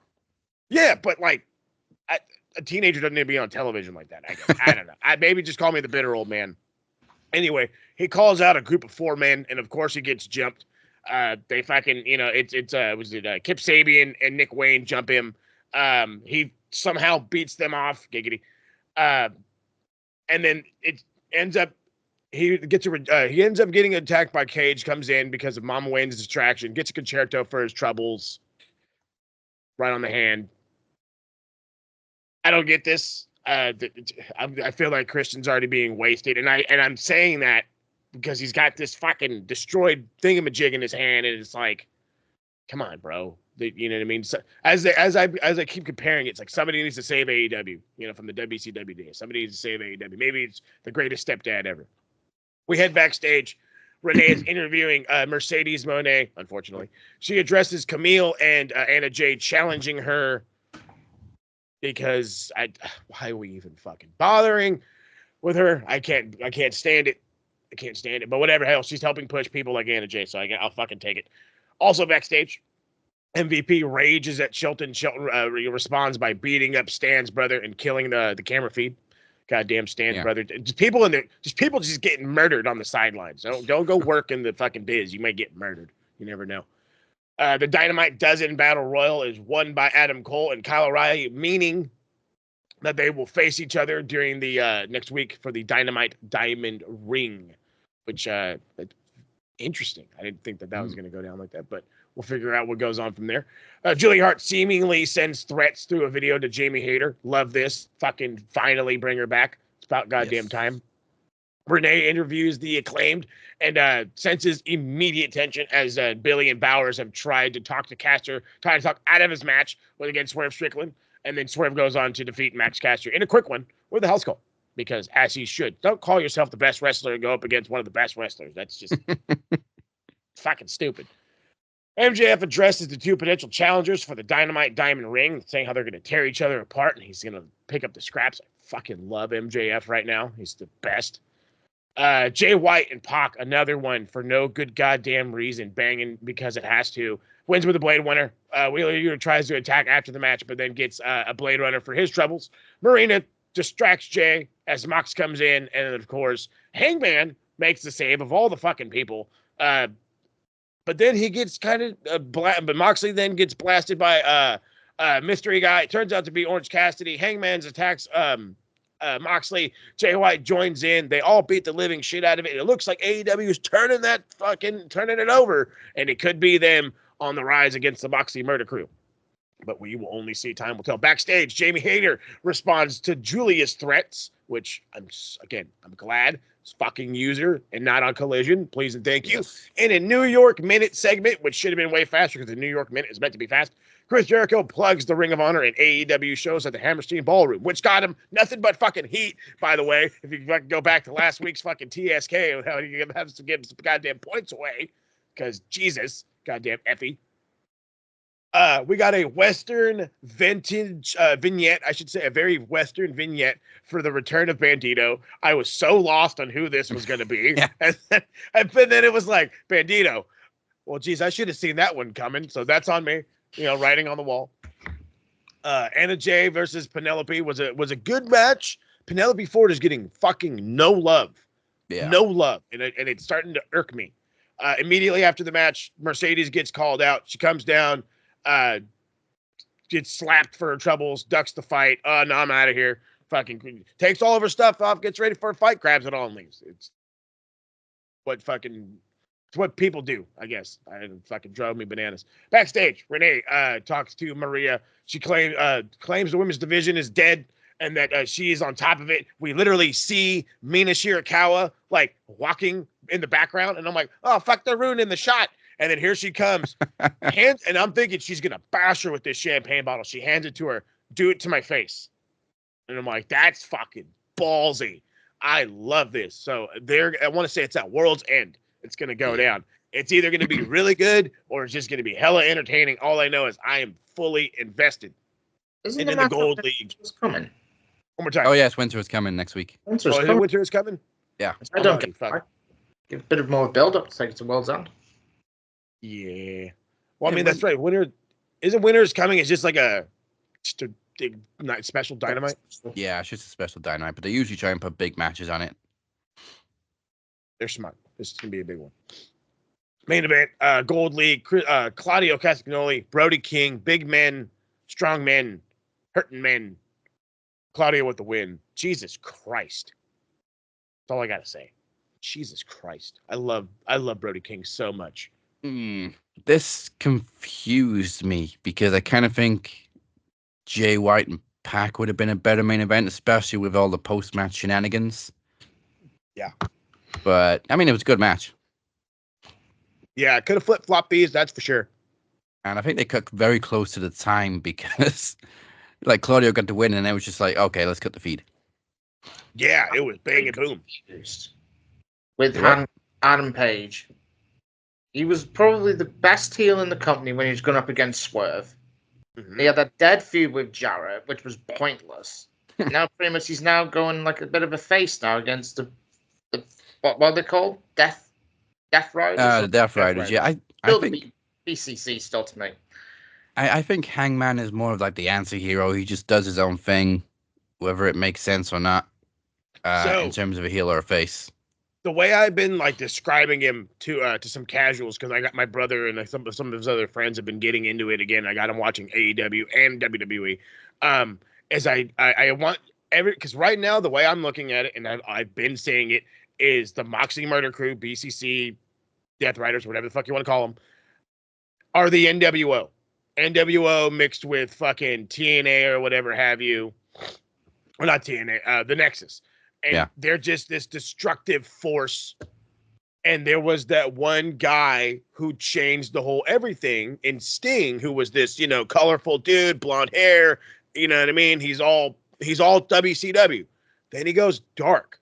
Yeah, but like a teenager doesn't need to be on television like that. I guess. I don't know. Maybe just call me the bitter old man. Anyway, he calls out a group of 4 men, and of course he gets jumped. They fucking, Kip Sabian and Nick Wayne jump him. He somehow beats them off, giggity. And then He ends up getting attacked by Cage, comes in because of Mama Wayne's distraction, gets a concerto for his troubles right on the hand. I don't get this. I feel like Christian's already being wasted, and I'm saying that because he's got this fucking destroyed thingamajig in his hand, and it's like, come on, bro. You know what I mean? So, as I keep comparing, it's like somebody needs to save AEW, from the WCW days. Somebody needs to save AEW. Maybe it's the greatest stepdad ever. We head backstage. Renee is interviewing Mercedes Moné. Unfortunately, she addresses Camille and Anna Jay, challenging her because why are we even fucking bothering with her? I can't stand it. I can't stand it. But whatever, hell, she's helping push people like Anna Jay, so I'll fucking take it. Also backstage, MVP rages at Shelton. Shelton responds by beating up Stan's brother and killing the camera feed. Goddamn Stan's brother. Just people just getting murdered on the sidelines. Don't go work in the fucking biz. You might get murdered. You never know. The Dynamite Dozen Battle Royal is won by Adam Cole and Kyle O'Reilly, meaning that they will face each other during the next week for the Dynamite Diamond Ring, which interesting. I didn't think that was going to go down like that, but we'll figure out what goes on from there. Julie Hart seemingly sends threats through a video to Jamie Hayter. Love this. Fucking finally bring her back. It's about goddamn time. Renee interviews the Acclaimed and senses immediate tension as Billy and Bowers have tried to talk to Caster, trying to talk out of his match against Swerve Strickland. And then Swerve goes on to defeat Max Caster in a quick one with a Hell's Call. Because as he should. Don't call yourself the best wrestler and go up against one of the best wrestlers. That's just fucking stupid. MJF addresses the two potential challengers for the Dynamite Diamond Ring, saying how they're going to tear each other apart, and he's going to pick up the scraps. I fucking love MJF right now. He's the best. Jay White and Pac, another one for no good goddamn reason, banging because it has to. Wins with a Blade Runner. Wheeler Yuta tries to attack after the match, but then gets a Blade Runner for his troubles. Marina distracts Jay as Mox comes in, and of course, Hangman makes the save of all the fucking people. But then he gets kind of but Moxley then gets blasted by mystery guy. It turns out to be Orange Cassidy. Hangman's attacks Moxley. Jay White joins in. They all beat the living shit out of it. It looks like AEW is turning it over, and it could be them on the rise against the Moxley Murder Crew. But we will only see. Time will tell. Backstage, Jamie Hayter responds to Julia's threats, which I'm glad it's fucking user and not on Collision. Please and thank you. In a New York Minute segment, which should have been way faster because the New York Minute is meant to be fast, Chris Jericho plugs the Ring of Honor and AEW shows at the Hammerstein Ballroom, which got him nothing but fucking heat, by the way. If you go back to last week's fucking TSK, how you have to give some goddamn points away because Jesus, goddamn Effie. We got a Western vintage vignette, I should say, a very Western vignette for the return of Bandito. I was so lost on who this was going to be. And then it was like, Bandito. Well, geez, I should have seen that one coming. So that's on me, writing on the wall. Anna Jay versus Penelope was a good match. Penelope Ford is getting fucking no love. Yeah. No love. And it's starting to irk me. Immediately after the match, Mercedes gets called out. She comes down. Gets slapped for her troubles, ducks the fight. No, I'm out of here. Fucking takes all of her stuff off, gets ready for a fight, grabs it all and leaves. It's what people do, I guess. It fucking drove me bananas. Backstage, Renee talks to Maria. She claims the women's division is dead and that she is on top of it. We literally see Mina Shirakawa like walking in the background, and I'm like, oh fuck, they're ruining the shot. And then here she comes, and I'm thinking she's going to bash her with this champagne bottle. She hands it to her, do it to my face. And I'm like, that's fucking ballsy. I love this. So I want to say it's at World's End. It's going to go down. It's either going to be really good or it's just going to be hella entertaining. All I know is I am fully invested. Isn't the Gold League coming? One more time. Oh, yes, Winter is coming next week. Winter is coming? Yeah. I don't give a bit more build-up to take it to World's End. Yeah. Well, I mean, that's right. Winter is coming. It's just like a big special Dynamite. Yeah, it's just a special Dynamite, but they usually try and put big matches on it. They're smart. This is going to be a big one. Main event, Gold League, Claudio Castagnoli, Brody King, big men, strong men, hurting men. Claudio with the win. Jesus Christ. That's all I gotta say. Jesus Christ, I love Brody King so much. This confused me because I kind of think Jay White and Pac would have been a better main event, especially with all the post-match shenanigans. Yeah. But, I mean, it was a good match. Yeah, could have flip-flopped these, that's for sure. And I think they cut very close to the time because, like, Claudio got the win, and it was just like, okay, let's cut the feed. Yeah, it was bang and boom. With Adam Page. He was probably the best heel in the company when he was going up against Swerve. Mm-hmm. He had that dead feud with Jarrett, which was pointless. Now, pretty much, he's now going like a bit of a face now against the what are they called? Death Riders? The Death Riders, yeah. I Still think BCC still to me. I think Hangman is more of like the anti-hero. He just does his own thing, whether it makes sense or not, in terms of a heel or a face. The way I've been like describing him to some casuals, because I got my brother and some of his other friends have been getting into it again. I got him watching AEW and WWE. As I want because right now the way I'm looking at it, and I've been saying it, is the Moxley Murder Crew, BCC, Death Riders, whatever the fuck you want to call them, are the NWO. NWO mixed with fucking TNA or whatever have you. Or not TNA, the Nexus. And they're just this destructive force. And there was that one guy who changed the whole everything in Sting, who was this, colorful dude, blonde hair, you know what I mean? He's all WCW. Then he goes dark.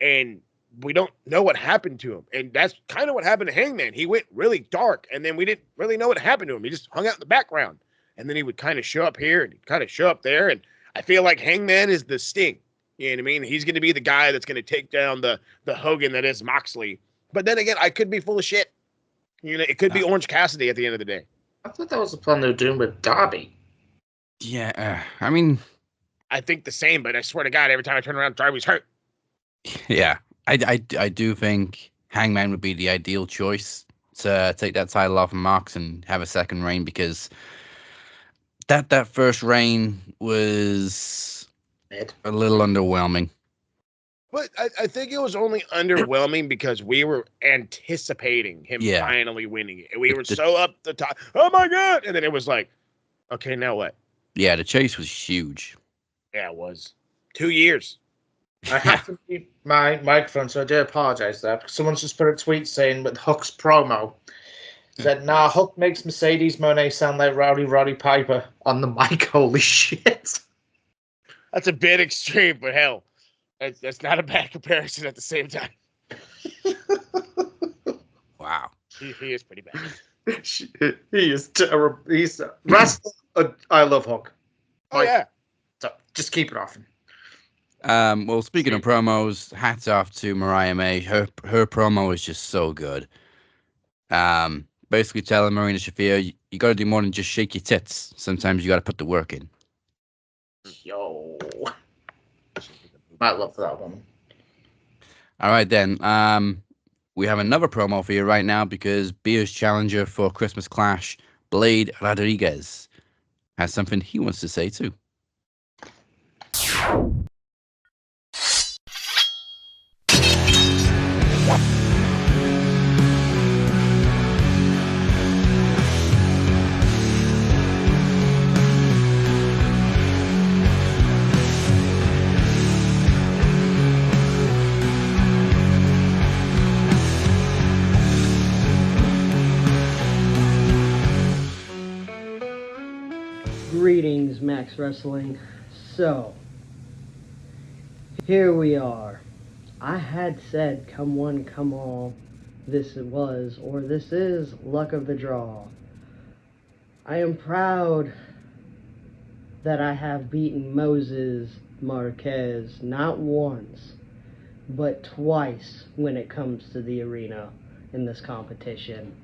And we don't know what happened to him. And that's kind of what happened to Hangman. He went really dark, and then we didn't really know what happened to him. He just hung out in the background. And then he would kind of show up here and kind of show up there. And I feel like Hangman is the Sting. You know what I mean? He's going to be the guy that's going to take down the Hogan that is Moxley. But then again, I could be full of shit. It could be Orange Cassidy at the end of the day. I thought that was the plan they were doing with Darby. Yeah, I mean... I think the same, but I swear to God, every time I turn around, Darby's hurt. Yeah, I do think Hangman would be the ideal choice to take that title off of Mox and have a second reign, because that first reign was a little underwhelming. But I think it was only underwhelming because we were anticipating him finally winning it. We were so up the top. Oh, my God. And then it was like, okay, now what? Yeah, the chase was huge. Yeah, it was. 2 years. I have to mute my microphone, so I do apologize there. Someone's just put a tweet saying with Hook's promo, said, nah, Hook makes Mercedes Moné sound like Roddy Piper on the mic. Holy shit. That's a bit extreme, but hell, that's not a bad comparison at the same time. Wow. He is pretty bad. He is terrible. He's wrestling. I love Hook. Oh, yeah. So just keep it off him. Well, speaking of promos, hats off to Mariah May. Her promo is just so good. Basically telling Marina Shafir, you got to do more than just shake your tits. Sometimes you got to put the work in. Yo. Might love that one. All right, then. We have another promo for you right now because Beer's challenger for Christmas Clash, Blade Rodriguez, has something he wants to say too. Greetings, Max Wrestling. So, here we are. I had said, come one, come all, this was, or this is, luck of the draw. I am proud that I have beaten Moses Marquez not once, but twice when it comes to the arena in this competition.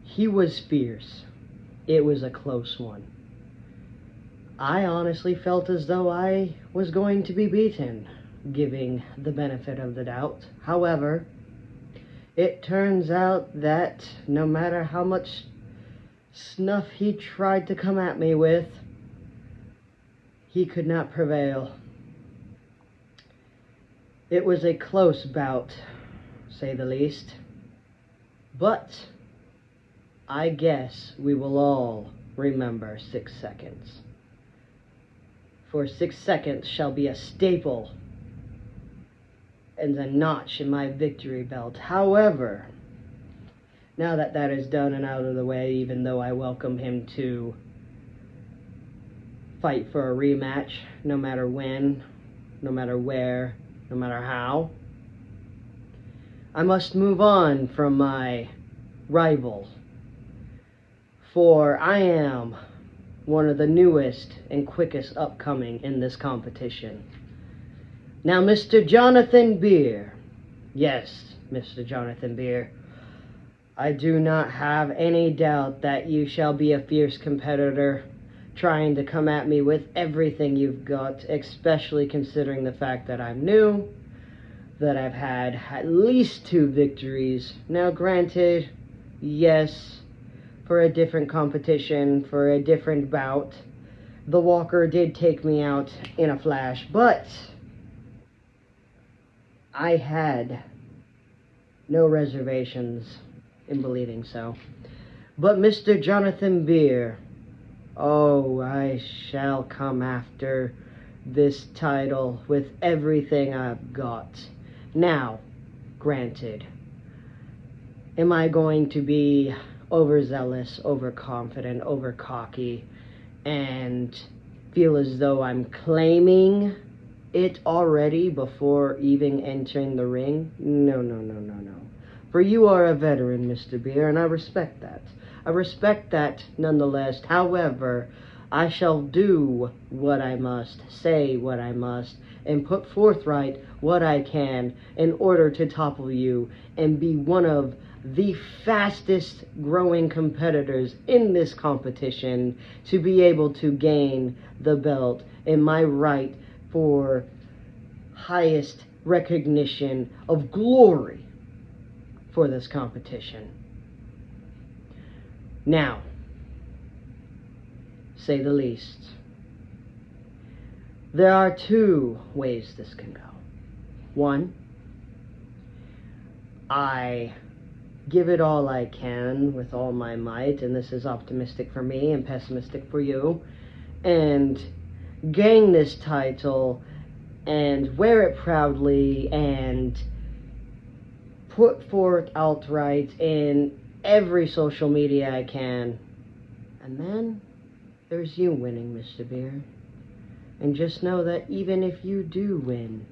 He was fierce. It was a close one. I honestly felt as though I was going to be beaten, giving the benefit of the doubt. However, it turns out that no matter how much snuff he tried to come at me with, he could not prevail. It was a close bout, say the least. But I guess we will all remember 6 seconds. For 6 seconds shall be a staple and a notch in my victory belt. However, now that that is done and out of the way, even though I welcome him to fight for a rematch, no matter when, no matter where, no matter how, I must move on from my rival, for I am one of the newest and quickest upcoming in this competition. Now, Mr. Jonathan Beer, yes, Mr. Jonathan Beer, I do not have any doubt that you shall be a fierce competitor, trying to come at me with everything you've got, especially considering the fact that I'm new, that I've had at least 2 victories. Now, granted, yes, for a different competition, for a different bout, the Walker did take me out in a flash, but I had no reservations in believing so. But Mr. Jonathan Beer, oh, I shall come after this title with everything I've got. Now, granted, am I going to be overzealous, overconfident, overcocky, and feel as though I'm claiming it already before even entering the ring? No, no, no, no, no. For you are a veteran, Mr. Beer, and I respect that. I respect that nonetheless. However, I shall do what I must, say what I must, and put forthright what I can in order to topple you and be one of the fastest growing competitors in this competition to be able to gain the belt and my right for highest recognition of glory for this competition. Now, say the least, there are 2 ways this can go. 1, I give it all I can with all my might, and this is optimistic for me and pessimistic for you, and gain this title and wear it proudly and put forth outright in every social media I can. And then there's you winning, Mr. Beer. And just know that even if you do win,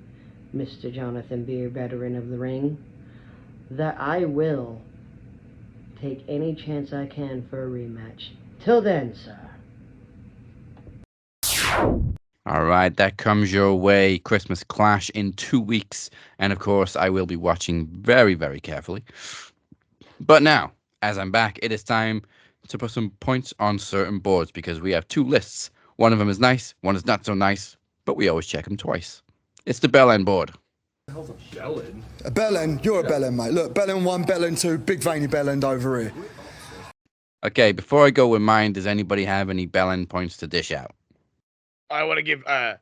Mr. Jonathan Beer, veteran of the ring, that I will take any chance I can for a rematch. Till then, sir. All right, that comes your way. Christmas Clash in 2 weeks. And of course, I will be watching very, very carefully. But now, as I'm back, it is time to put some points on certain boards because we have 2 lists. One of them is nice, one is not so nice, but we always check them twice. It's the Bell End board. A bell end? You're a bell end, mate. Look, bell end 1, bell end 2, big veiny bell end over here. Okay, before I go with mine, does anybody have any Bell End points to dish out? I want to give, I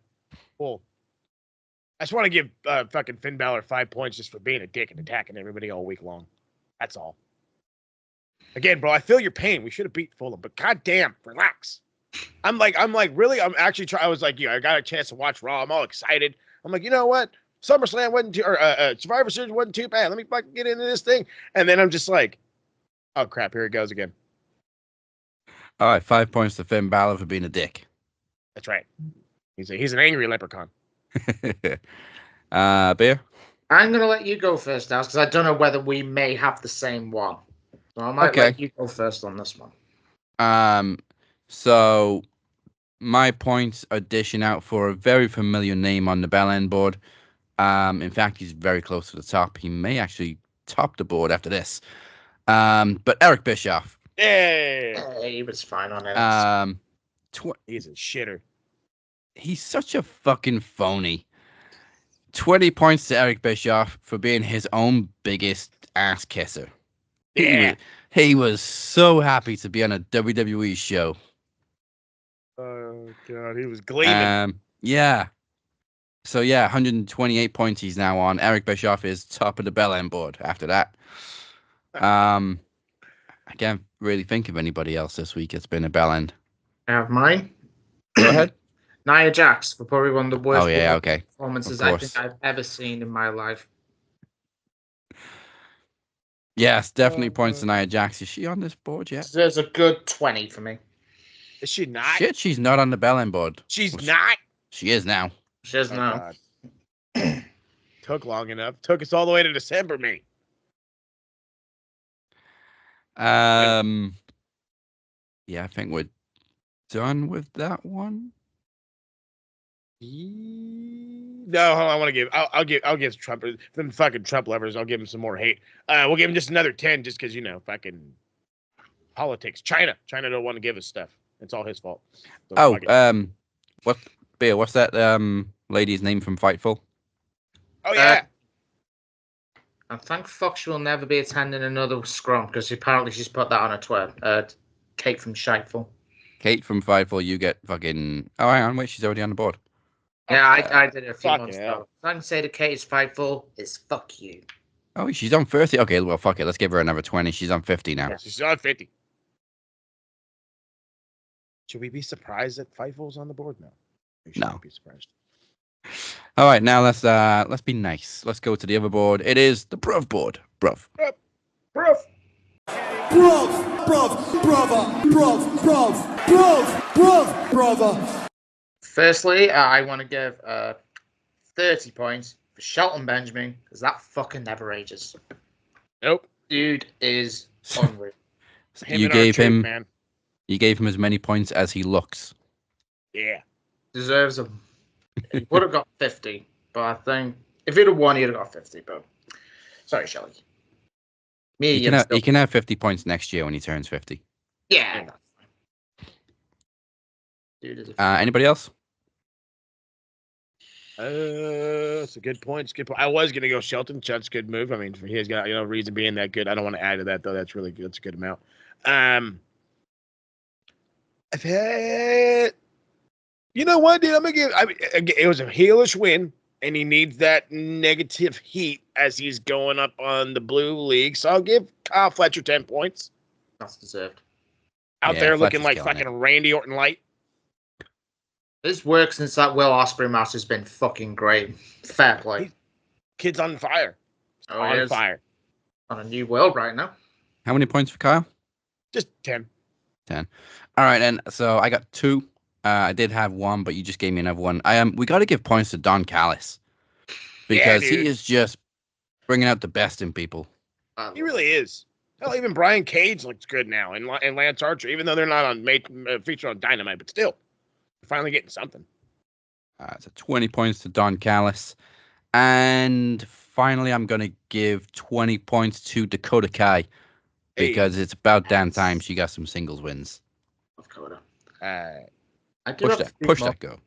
just want to give fucking Finn Balor 5 points just for being a dick and attacking everybody all week long. That's all. Again, bro, I feel your pain. We should have beat Fulham, but goddamn, relax. I'm really, I'm actually trying. I was like, I got a chance to watch Raw. I'm all excited. I'm like, you know what? SummerSlam wasn't too, or Survivor Series wasn't too bad. Let me fucking get into this thing. And then I'm just like, oh crap, here it goes again. All right, 5 points to Finn Balor for being a dick. That's right. He's an angry leprechaun. Beer? I'm going to let you go first now, because I don't know whether we may have the same one. So I might let you go first on this one. So my points are dishing out for a very familiar name on the Bell End board. In fact, he's very close to the top. He may actually top the board after this. But Eric Bischoff. Yeah, he was fine on it. He's a shitter. He's such a fucking phony. 20 points to Eric Bischoff for being his own biggest ass kisser. Yeah. He was so happy to be on a WWE show. Oh, God. He was gleaming. Yeah. So yeah, 128 points he's now on. Eric Bischoff is top of the bell end board after that. I can't really think of anybody else this week. It's been a bell end. I have mine. Go ahead. Nia Jax for probably one of the worst Okay. performances Of I course. think I've ever seen in my life. Yes, definitely points to Nia Jax. Is she on this board yet? There's a good 20 for me. Is she not? Shit, she's not on the bell end board. She's not. She is now. She is now. God. Took long enough. Took us all the way to December, mate. Yeah, I think we're done with that one. No, I want to give. I'll give Trump them fucking Trump lovers. I'll give him some more hate. We'll give him just another 10, just because fucking politics. China don't want to give us stuff. It's all his fault. So What's that lady's name from Fightful? Oh yeah. And thank fuck she will never be attending another scrum because apparently she's put that on her Twitter. Kate from Shiteful. Kate from Fightful, you get fucking. Oh, hang on, wait, she's already on the board. Yeah, I did it a few months ago. So I can say to Kate is Fightful is fuck you. Oh, she's on 30. Okay, well, fuck it. Let's give her another 20. She's on 50 now. Yeah, she's on 50. Should we be surprised that Fightful's on the board now? We should No. be surprised. All right, now let's be nice. Let's go to the other board. It is the Bruv board. Bruv. Bruv. Brother. Firstly, I want to give 30 points for Shelton Benjamin because that fucking never ages. Nope. Dude is unreal. You gave him as many points as he looks. Yeah. Deserves them. He would have got 50, but I think if he'd have won, he'd have got 50. But sorry, Shelly. He can have 50 points next year when he turns 50. Yeah. Dude is anybody else? It's a good point. It's a good point. I was gonna go Shelton. Chuck's good move. I mean, he has got reason being that good. I don't want to add to that though. That's really good. That's a good amount. I've had. You know what, dude? I'm gonna give. It was a heelish win, and he needs that negative heat as he's going up on the blue league. So I'll give Kyle Fletcher 10 points. That's deserved. Out there looking like fucking Randy Orton light. His work since that Will Ospreay match has been fucking great. Fair play. Kid's on fire. On fire. On a new world right now. How many points for Kyle? Just 10. 10. All right, and so I got 2. I did have 1, but you just gave me another one. We got to give points to Don Callis because he is just bringing out the best in people. He really is. Hell, even Brian Cage looks good now, and Lance Archer, even though they're not on featured on Dynamite, but still, they're finally getting something. So 20 points to Don Callis, and finally, I'm going to give 20 points to Dakota Kai because it's about damn time she got some singles wins. Dakota. Push that go.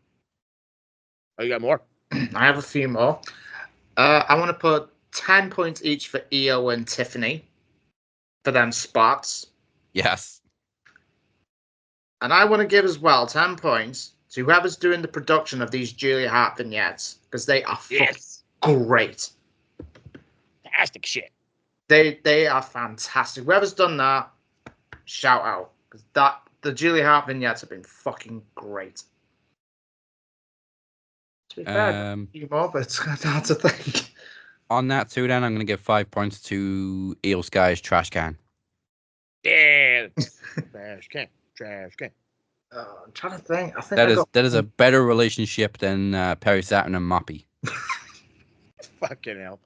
Oh, you got more? I have a few more. I want to put 10 points each for Io and Tiffany for them spots. Yes. And I want to give as well 10 points to whoever's doing the production of these Julia Hart vignettes because they are great. Fantastic shit. They are fantastic. Whoever's done that, shout out because the Julia Hart vignettes have been fucking great. To be fair, a few more, but it's hard to think. On that too, then I'm going to give 5 points to Eel Sky's Trash Can. Yeah, trash can. I'm trying to think. I think that is a better relationship than Perry Saturn and Moppy. Fucking hell.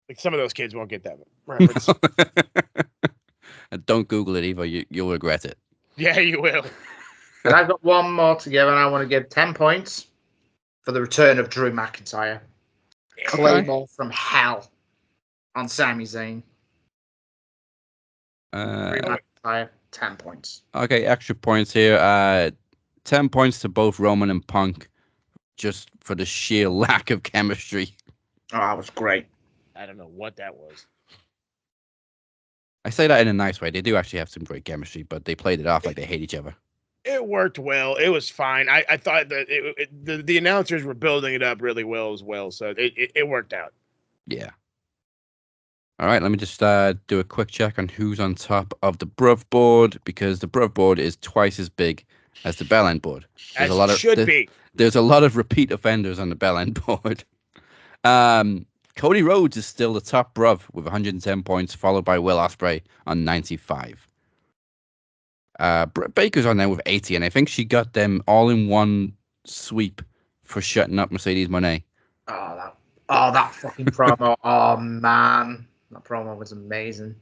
Like some of those kids won't get that reference. Don't Google it either. You'll regret it. Yeah, you will. And I've got one more to give, and I want to give 10 points for the return of Drew McIntyre. Claymore from hell on Sami Zayn. Drew McIntyre, 10 points. Okay, extra points here. 10 points to both Roman and Punk, just for the sheer lack of chemistry. Oh, that was great. I don't know what that was. I say that in a nice way. They do actually have some great chemistry, but they played it off like they hate each other. It worked well. It was fine. I thought that the announcers were building it up really well as well, so it worked out. Yeah. All right, let me just do a quick check on who's on top of the Bruv board, because the Bruv board is twice as big as the Bell End board. As it should be. There's a lot of repeat offenders on the Bell End board. Cody Rhodes is still the top Bruv with 110 points, followed by Will Ospreay on 95. Britt Baker's on there with 80, and I think she got them all in one sweep for shutting up Mercedes Moné. That fucking promo. Oh, man. That promo was amazing.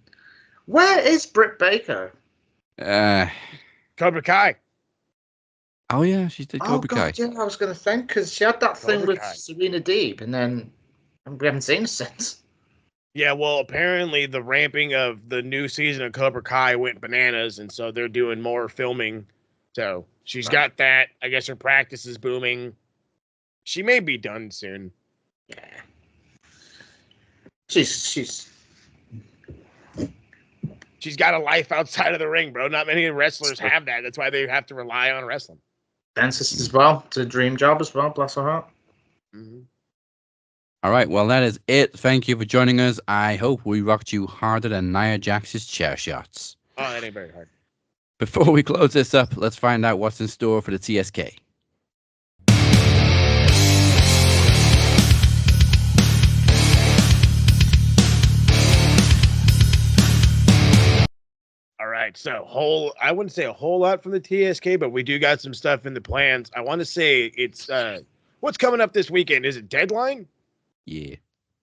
Where is Britt Baker? Cobra Kai. Oh, yeah, she did Cobra Kai. Yeah, I was going to think, because she had that thing Cobra with Kai. Serena Deeb, and then we haven't seen her since. Yeah, well, apparently the ramping of the new season of Cobra Kai went bananas, and so they're doing more filming. So she's got that. I guess her practice is booming. She may be done soon. Yeah. She's got a life outside of the ring, bro. Not many wrestlers have that. That's why they have to rely on wrestling. dentist as well. It's a dream job as well. Bless her heart. Mm-hmm. All right, well, that is it. Thank you for joining us. I hope we rocked you harder than Nia Jax's chair shots. Oh, that ain't very hard. Before we close this up, let's find out what's in store for the TSK. All right, so I wouldn't say a whole lot from the TSK, but we do got some stuff in the plans. I want to say it's what's coming up this weekend. Is it Deadline? Yeah.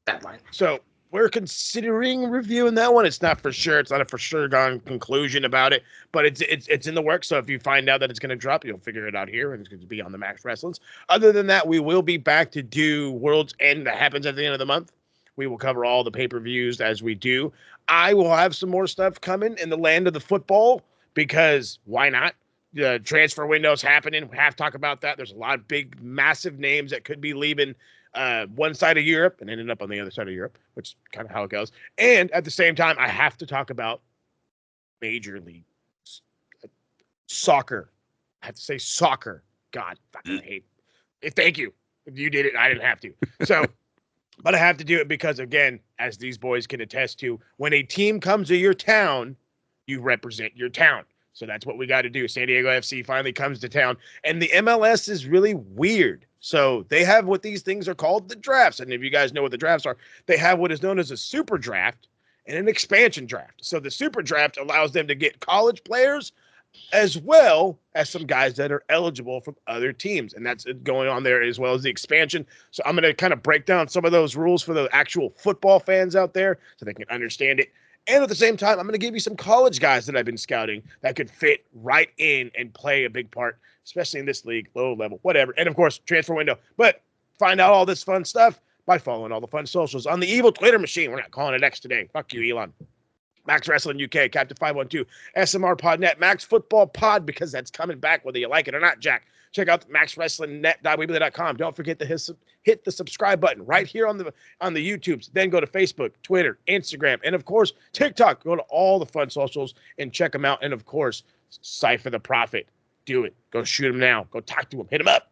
Deadline. So we're considering reviewing that one. It's not for sure. It's not a for sure gone conclusion about it, but it's in the works. So if you find out that it's going to drop, you'll figure it out here, and it's going to be on the Max Wrestlings. Other than that, we will be back to do World's End that happens at the end of the month. We will cover all the pay-per-views as we do. I will have some more stuff coming in the land of the football because why not? The transfer window's happening. We have to talk about that. There's a lot of big, massive names that could be leaving one side of Europe and ended up on the other side of Europe, which is kind of how it goes. And at the same time, I have to talk about Major League Soccer. I have to say soccer. God, fucking hate it. Thank you. If you did it, I didn't have to. So, but I have to do it because, again, as these boys can attest to, when a team comes to your town, you represent your town. So that's what we got to do. San Diego FC finally comes to town. And the MLS is really weird. So they have what these things are called, the drafts. And if you guys know what the drafts are, they have what is known as a super draft and an expansion draft. So the super draft allows them to get college players as well as some guys that are eligible from other teams. And that's going on there as well as the expansion. So I'm going to kind of break down some of those rules for the actual football fans out there so they can understand it. And at the same time, I'm going to give you some college guys that I've been scouting that could fit right in and play a big part, especially in this league, low level, whatever. And, of course, transfer window. But find out all this fun stuff by following all the fun socials on the evil Twitter machine. We're not calling it X today. Fuck you, Elon. Max Wrestling UK, Captain 512, SMR Podnet, Max Football Pod, because that's coming back whether you like it or not, Jack. Check out maxwrestlingnet.weebly.com. Don't forget to hit the subscribe button right here on the YouTubes. Then go to Facebook, Twitter, Instagram, and, of course, TikTok. Go to all the fun socials and check them out. And, of course, Cypher the Prophet. Do it. Go shoot him now. Go talk to him. Hit him up.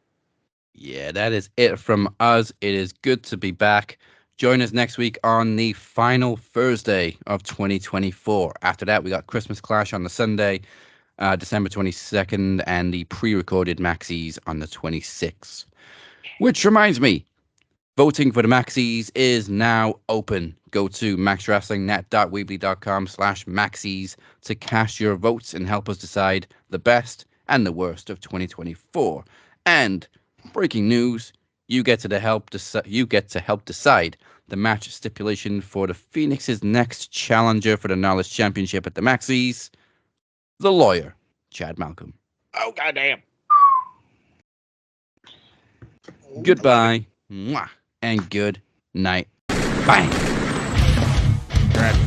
Yeah, that is it from us. It is good to be back. Join us next week on the final Thursday of 2024. After that, we got Christmas Clash on the Sunday, December 22nd, and the pre-recorded Maxis on the 26th. Which reminds me, voting for the Maxis is now open. Go to maxwrestlingnet.weebly.com/Maxis to cast your votes and help us decide the best and the worst of 2024. And breaking news, you get to help decide the match stipulation for the Phoenix's next challenger for the Knowledge Championship at the Maxis, the lawyer, Chad Malcolm. Oh, goddamn. Goodbye, mwah, and good night. Bye. Congrats,